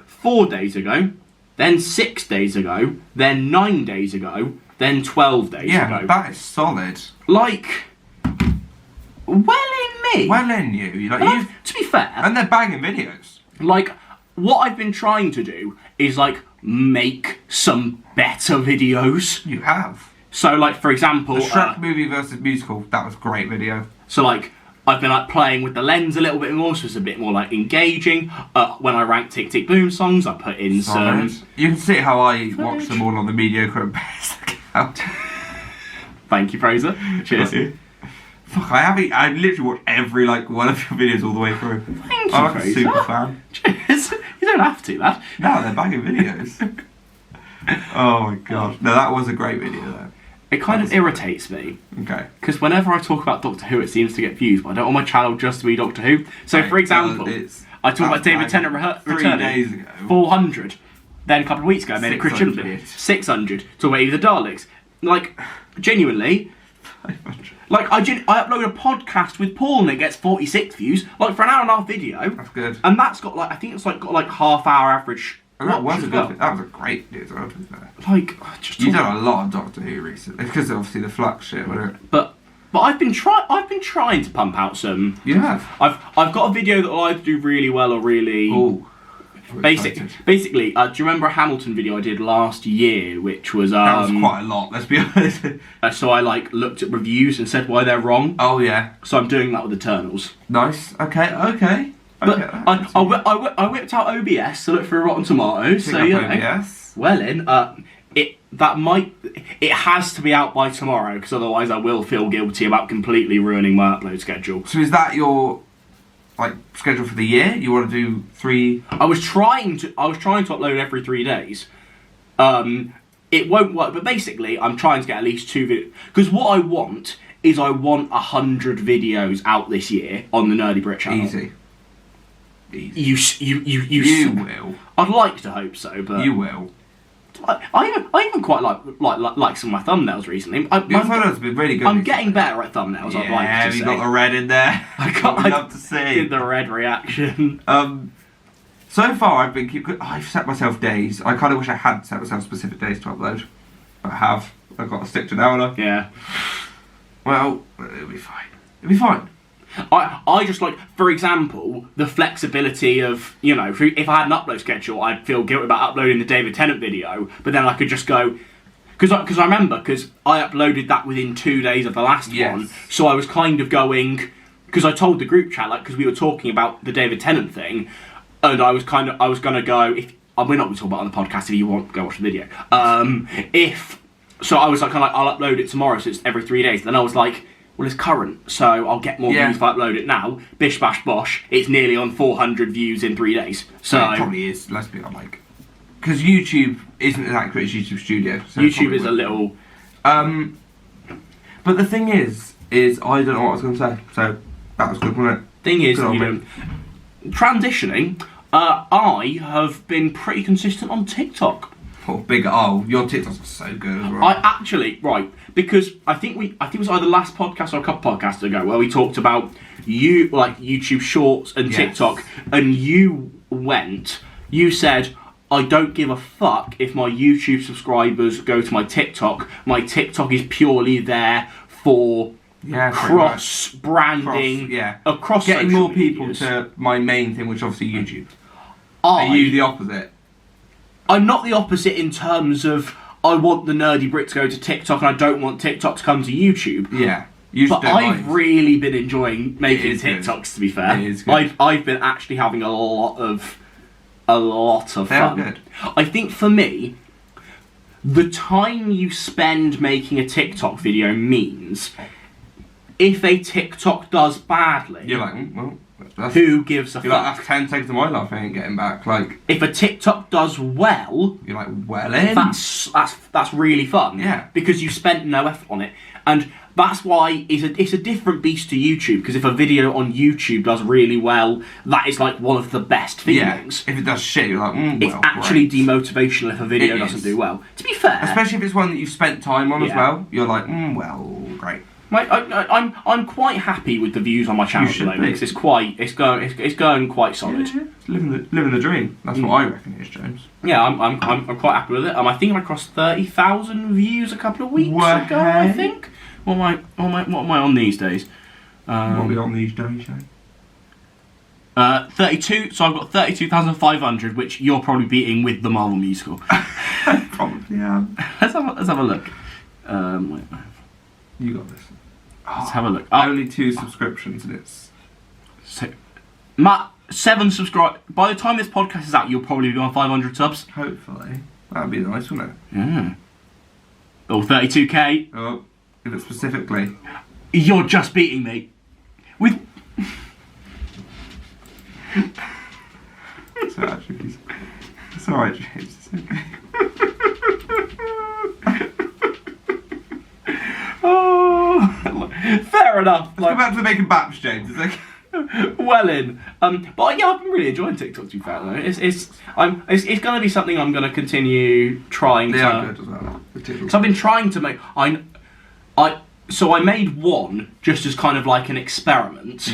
4 days ago, then 6 days ago, then 9 days ago, then 12 days ago. Yeah, that is solid. Like, well in me. Well in you. To be fair, and they're banging videos. like, what I've been trying to do is, like, make some better videos. You have. So, like, for example... The Shrek movie versus musical, that was a great video. So, like, I've been, like, playing with the lens a little bit more, so it's a bit more, like, engaging. When I rank Tick Tick Boom songs, I put in some... You can see how I watch them all on the Mediocre and Best account. Thank you, Fraser. Cheers. Fuck, I literally watched every, like, one of your videos all the way through. Thank you, I'm like a Fraser. super fan. Cheers. You don't have to, lad. No, they're banging videos. Oh my god. No, that was a great video though. It kind of irritates me. Okay. Because whenever I talk about Doctor Who, it seems to get views, but I don't want my channel just to be Doctor Who. So, for example, I talk about David Tennant returning 3 days ago. 400. Then a couple of weeks ago, I made a Christian 600. video. 600. Talk about Eve of the Daleks. Like, genuinely, 500. like, I upload a podcast with Paul and it gets 46 views, like, for an hour and a half video. That's good. And that's got, like, I think it's, like, got, like, half-hour average. That was watch a as good. well. That was a great video as well, to be fair. Like, just You've done a lot of Doctor Who recently because obviously the Flux shit, wasn't it? But I've been trying to pump out some. You have. I've got a video that will either do really well or really. Ooh. Basically, do you remember a Hamilton video I did last year, which was That was quite a lot. Let's be honest. so I like looked at reviews and said why they're wrong. Oh yeah. So I'm doing that with Eternals. Nice. Okay. But I whipped out OBS to look for Rotten Tomatoes. So you know, yes. well in it has to be out by tomorrow because otherwise I will feel guilty about completely ruining my upload schedule. So is that your schedule for the year? You want to do 3? I was trying to upload every 3 days. It won't work, but basically I'm trying to get at least 2 videos because what I want is 100 videos out this year on the Nerdy Brit channel. Easy. You will. I'd like to hope so, but You will. I even quite like some of my thumbnails recently. Your photos have been really good. I'm getting better at thumbnails. Yeah, I'd like to say. you got the red in there. I love to see. did the red reaction. So far I've set myself days. I kind of wish I had set myself specific days to upload, but I have. I've got to stick to now, haven't I? Yeah. Well, it'll be fine. It'll be fine. I just like, for example, the flexibility of, you know, if I had an upload schedule, I'd feel guilty about uploading the David Tennant video, but then I could just go, because I remember, because I uploaded that within 2 days of the last one, so I was kind of going, because I told the group chat, like, because we were talking about the David Tennant thing, and I was going to go, we're not going to talk about it on the podcast, if you want, go watch the video, so I was like, kind of like, I'll upload it tomorrow, so it's every 3 days, then I was like, well, it's current, so I'll get more views if I upload it now. Bish bash bosh, it's nearly on 400 views in 3 days. So it probably is. Let's be honest, because YouTube isn't as accurate as YouTube Studio. So YouTube is a little. But the thing is I don't know what I was going to say. So that was good, wasn't it? Thing is, transitioning. I have been pretty consistent on TikTok. Your TikToks are so good as well. Because I think it was either last podcast or a couple podcasts ago where we talked about YouTube Shorts and TikTok, and you said, I don't give a fuck if my YouTube subscribers go to my TikTok. My TikTok is purely there for cross branding, across getting more people medias. to my main thing, which obviously YouTube. Are you the opposite? I'm not the opposite in terms of I want the Nerdy Brit to go to TikTok and I don't want TikTok to come to YouTube. Yeah. But I've really been enjoying making TikToks, to be fair. It is good. I've been actually having a lot of fun. They're good. I think for me, the time you spend making a TikTok video means if a TikTok does badly, you're like, well, Who gives a You're like, fuck? that's 10 seconds of my life I ain't getting back. Like, If a TikTok does well, you're like, well in. that's really fun. Yeah. Because you spent no effort on it, and that's why it's a different beast to YouTube. Because if a video on YouTube does really well, that is like one of the best feelings. Yeah. If it does shit, you're like, It's well, actually great. demotivational if a video It doesn't is. do well. To be fair, Especially if it's one that you've spent time on as Yeah. well. You're like, well, great. I'm quite happy with the views on my channel at the should moment. be. 'Cause it's going quite solid. Yeah, it's living the dream. That's what I reckon it is, James. Yeah, I'm quite happy with it. I think I crossed 30,000 views a couple of weeks ago. I Way. think. What am I on these days? What are we on these days, James? 32. So I've got 32,500, which you're probably beating with the Marvel musical. Probably, yeah. Let's have a look. Wait, You got this. let's have a look. Only 2 subscriptions and it's... So, Matt, 7 subscribe. By the time this podcast is out, you'll probably be on 500 subs. Hopefully. That'd be nice, wouldn't it? Yeah. Oh, 32k. Oh, if it's specifically... You're just beating me. With. So actually, it's alright, James. It's okay. Oh, fair enough. Go back to the making baps, James. It's like... Well in. But yeah, I've been really enjoying TikTok. To be fair, though, it's going to be something I'm going to continue trying. They to... are good as well. So I've been trying to make. So I made one just as kind of like an experiment.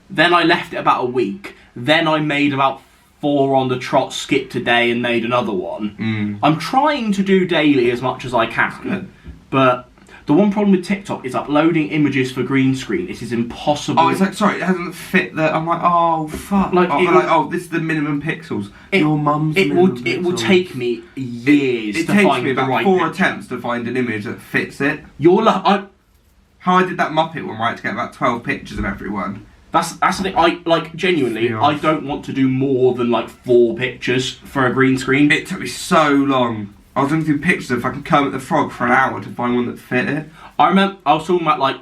Then I left it about a week. Then I made about 4 on the trot, skipped a day, and made another one. I'm trying to do daily as much as I can, but the one problem with TikTok is uploading images for green screen. It is impossible. Oh, it's like, sorry, it hasn't fit the... I'm like, oh, fuck. Like, this is the minimum pixels. Your mum's It minimum will pixels. take me years It to takes find me the about right 4 picture. attempts to find an image that fits it. How I did that Muppet one, right, to get about 12 pictures of everyone. That's the thing. Genuinely, I don't want to do more than like 4 pictures for a green screen. It took me so long. I was looking through pictures of fucking Kermit the Frog for an hour to find one that fit it. I remember I was talking about like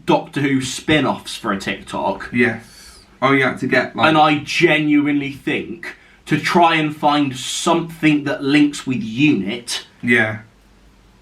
Doctor Who spin-offs for a TikTok. Yes. Oh, you had to get like... And I genuinely think to try and find something that links with Unit. Yeah.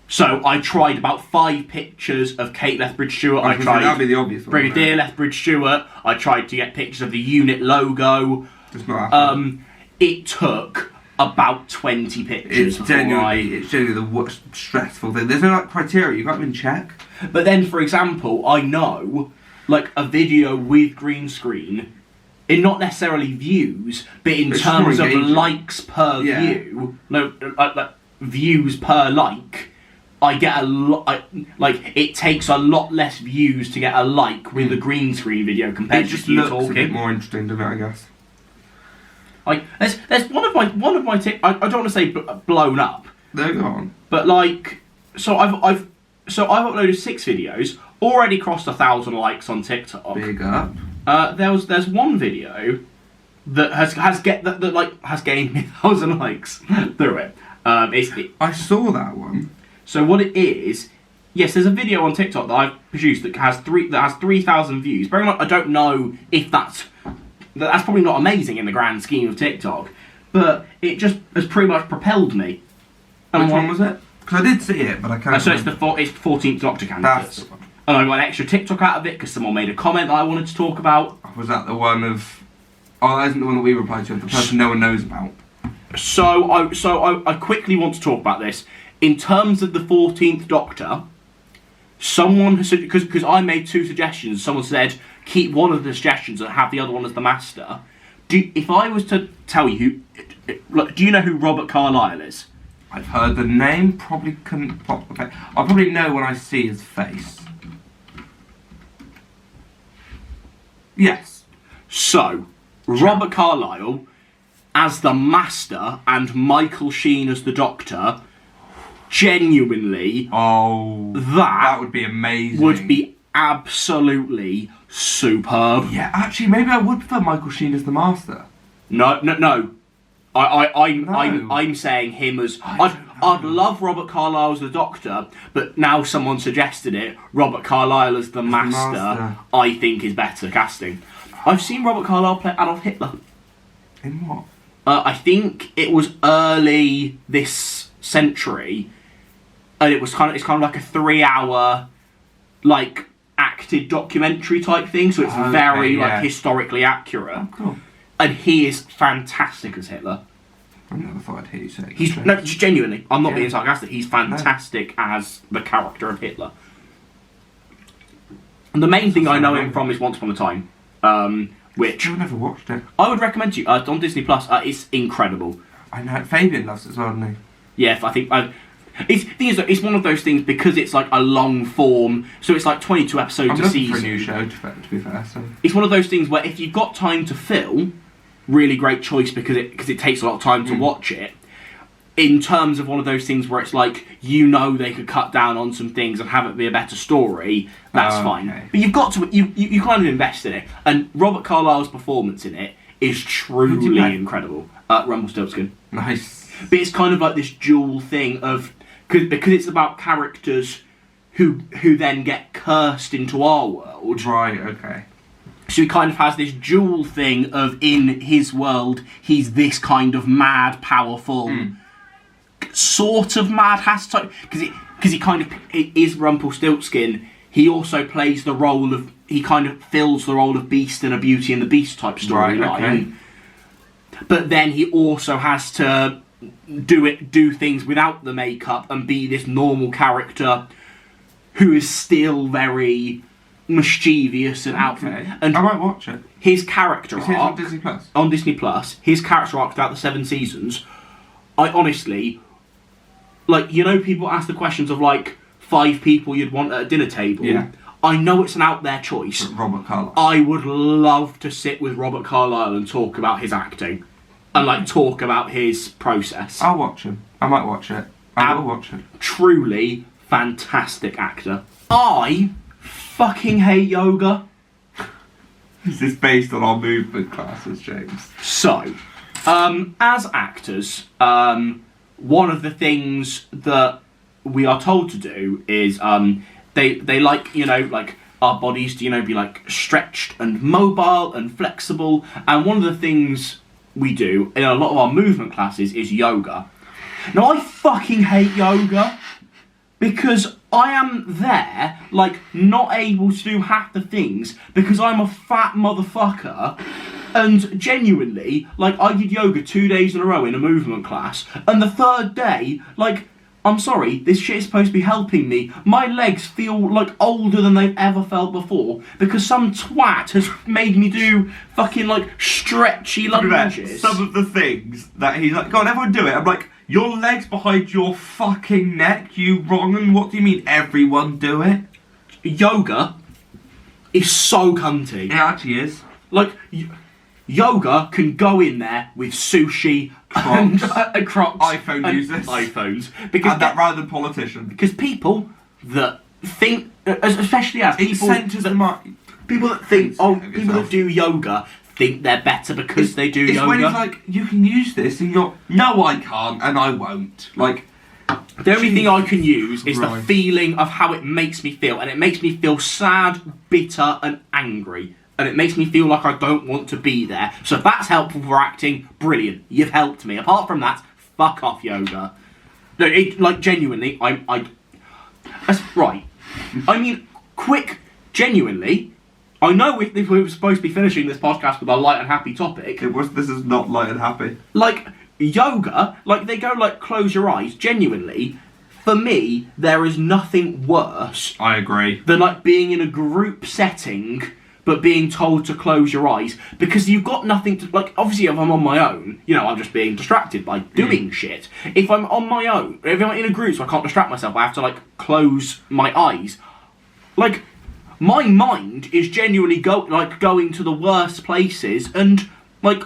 So I tried about 5 pictures of Kate Lethbridge Stewart. I tried that'd be the obvious one. Brigadier Lethbridge Stewart. I tried to get pictures of the Unit logo. It's not happening. It took about 20 pictures. It's genuinely the worst stressful thing. There's no like criteria. You can't even check. But then, for example, I know like a video with green screen, in not necessarily views, but in It's terms more of engaging. likes per view, like views per like. I get a lot. It takes a lot less views to get a like with a green screen video compared It to just you looks talking. a bit more interesting, doesn't it, I guess. Like there's one of my I don't want to say blown up, No, go on. but like I've uploaded 6 videos, already crossed 1,000 likes on TikTok. Big up. There's one video that has gained me 1,000 likes through it. I saw that one. So what it is, yes, there's a video on TikTok that I've produced that has 3,000 views. Very much, I don't know if that's probably not amazing in the grand scheme of TikTok, but it just has pretty much propelled me. Which one was it? Because I did see it, but I can't. So it's the 14th Doctor candidates. That's the one. And I got an extra TikTok out of it because someone made a comment that I wanted to talk about. Was that the one of? Oh, that isn't the one that we replied to. The person no one knows about. So I quickly want to talk about this. In terms of the 14th Doctor, someone has said, because I made 2 suggestions, someone said keep one of the suggestions and have the other one as the master. If I was to tell you do you know who Robert Carlyle is? I've heard the name, probably couldn't pop the face. I'll probably know when I see his face. Yes. So, Robert Carlyle as the Master and Michael Sheen as the Doctor, genuinely, that would be amazing. Would be absolutely superb. Yeah, actually, maybe I would prefer Michael Sheen as the Master. No. I'm saying him as... I'd love Robert Carlyle as the Doctor, but now someone suggested it, Robert Carlyle as the Master, I think is better casting. I've seen Robert Carlyle play Adolf Hitler. In what? I think it was early this century, and it's kind of like a 3-hour, like, acted documentary type thing. So it's very like historically accurate. Oh, cool. And he is fantastic as Hitler. I never thought I'd hear you say. Just genuinely. I'm not being sarcastic. He's fantastic as the character of Hitler. And the main thing I know him from is Once Upon a Time, which I've never watched it. I would recommend to you. It's on Disney Plus. It's incredible. I know Fabian loves it as well, doesn't he? Yeah, I think it's one of those things because it's like a long form. So it's like 22 episodes a season. For a new show, to be fair. So. It's one of those things where if you've got time to fill, really great choice because it takes a lot of time to watch it. In terms of one of those things where it's like, they could cut down on some things and have it be a better story, that's fine. Okay. But you've got to, you kind of invest in it. And Robert Carlyle's performance in it is truly incredible. Rumpelstiltskin. Nice. But it's kind of like this dual thing of, because it's about characters who then get cursed into our world. Right, okay. So he kind of has this dual thing of, in his world, he's this kind of mad, powerful, sort of mad type. Because he kind of is Rumpelstiltskin. He also plays the role of, he kind of fills the role of Beast in a Beauty and the Beast type storyline. Right, okay. But then he also has to do things without the makeup and be this normal character who is still very mischievous and out. And I might watch it. His character Is arc it on Disney Plus? On Disney Plus, his character arc throughout the 7 seasons. I honestly, like, people ask the questions of like 5 people you'd want at a dinner table. Yeah. I know it's an out there choice. Robert Carlyle. I would love to sit with Robert Carlyle and talk about his acting. And like talk about his process. I'll watch him. I might watch it. I will watch it. Truly fantastic actor. I fucking hate yoga. Is this based on our movement classes, James? So, as actors, one of the things that we are told to do is they like, like our bodies to, be like stretched and mobile and flexible. And one of the things we do in a lot of our movement classes is yoga. Now, I fucking hate yoga because I am there, like, not able to do half the things because I'm a fat motherfucker. And genuinely, like, I did yoga 2 days in a row in a movement class, and the third day, like, I'm sorry, this shit is supposed to be helping me. My legs feel like older than they've ever felt before because some twat has made me do fucking like stretchy lunges. Some of the things that he's like, go on, everyone do it. I'm like, your legs behind your fucking neck, you wrong. And what do you mean everyone do it? Yoga is so cunty. It actually is. Like, yoga can go in there with sushi, Crocs, and Crocs, iPhone and users, iPhones, and that rather than politicians. Because people that think, especially as people that think, people that do yoga think they're better because they do yoga. It's when it's like, you can use this, and you're, no, I can't, and I won't. Like, the only thing I can use is the feeling of how it makes me feel, and it makes me feel sad, bitter, and angry. And it makes me feel like I don't want to be there. So if that's helpful for acting, brilliant. You've helped me. Apart from that, fuck off yoga. No, like, genuinely, that's right. I mean, genuinely, I know we were supposed to be finishing this podcast with a light and happy topic. This is not light and happy. Like, yoga, like, they go, like, close your eyes. Genuinely, for me, there is nothing worse. I agree. Than, like, being in a group setting but being told to close your eyes, because you've got nothing to, like, obviously if I'm on my own, I'm just being distracted by doing shit. If I'm on my own, if I'm in a group so I can't distract myself, I have to, like, close my eyes. Like, my mind is genuinely going to the worst places and, like,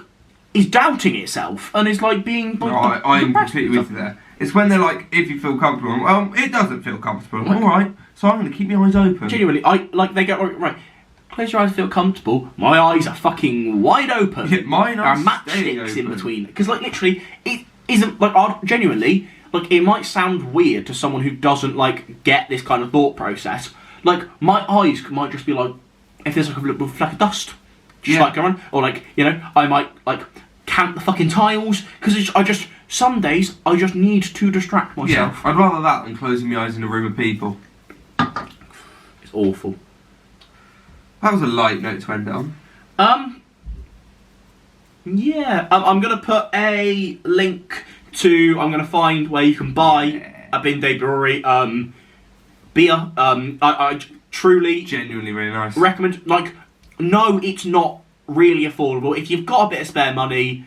is doubting itself and is, like, being... No, I'm completely with you there. It's when they're like, if you feel comfortable, well, it doesn't feel comfortable. Alright, so I'm going to keep my eyes open. Genuinely, they go, right, close your eyes, feel comfortable. My eyes are fucking wide open. Yeah, mine are matchsticks in between. Because, like, literally, it isn't, like, genuinely, like, it might sound weird to someone who doesn't, like, get this kind of thought process. Like, my eyes might just be like, if there's like a little fleck of dust just like go around, or like I might like count the fucking tiles because some days I just need to distract myself. Yeah, I'd rather that than closing my eyes in a room of people. It's awful. That was a light note to end it on. Yeah. I'm gonna put a link to. I'm gonna find where you can buy a Bin Day Brewery beer. I truly, Genuinely really nice. recommend. Like, no, it's not really affordable. If you've got a bit of spare money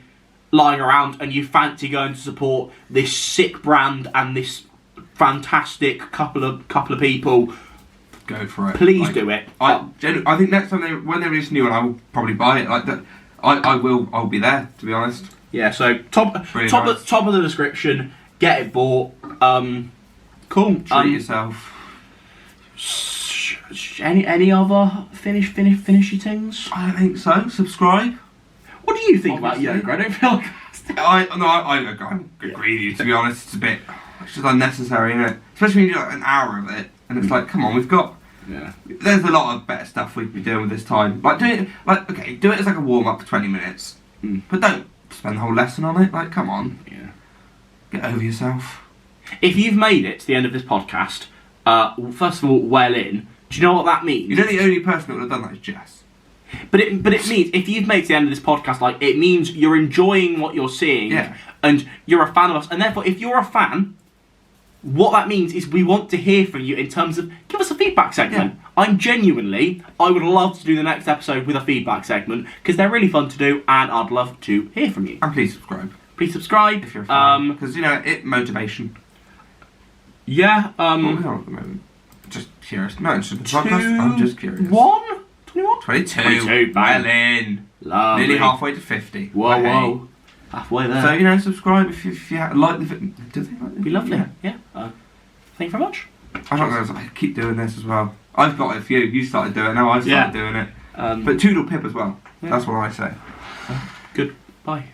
lying around and you fancy going to support this sick brand and this fantastic couple of people, Go for it. please Like, do it. I think next time when they release a new one, I will probably buy it. Like that, I'll be there, to be honest. Yeah. So top Really of nice. the description. Get it bought. Cool. Treat yourself. Any other finishy things? I don't think so. Subscribe. What do you think Obviously. about yoga? I don't feel like I agree with you, to be honest. It's just unnecessary, isn't it? Especially when you do like an hour of it, and it's like, come on, there's a lot of better stuff we could be doing with this time. Like, do it as like a warm-up for 20 minutes. But don't spend the whole lesson on it. Like, come on. Yeah. Get over yourself. If you've made it to the end of this podcast, first of all, well in. Do you know what that means? You know the only person that would have done that is Jess. But it means if you've made it to the end of this podcast, like it means you're enjoying what you're seeing, and you're a fan of us. And therefore, if you're a fan, what that means is we want to hear from you in terms of give us a feedback segment. I would love to do the next episode with a feedback segment because they're really fun to do, and I'd love to hear from you. And please subscribe. Please subscribe If you're a fan. Because, motivation. Yeah. What are we on at the moment? Just curious. No, it's just a podcast. I'm just curious. 21? 22. Violin. Lovely. Nearly halfway to 50. Whoa. Halfway there. So, subscribe if you like the video. Do they like the Be lovely. Yeah. Thank you very much. I keep doing this as well. I've got a few. You started doing it. Now I've started doing it. But Toodle Pip as well. Yeah. That's what I say. Goodbye.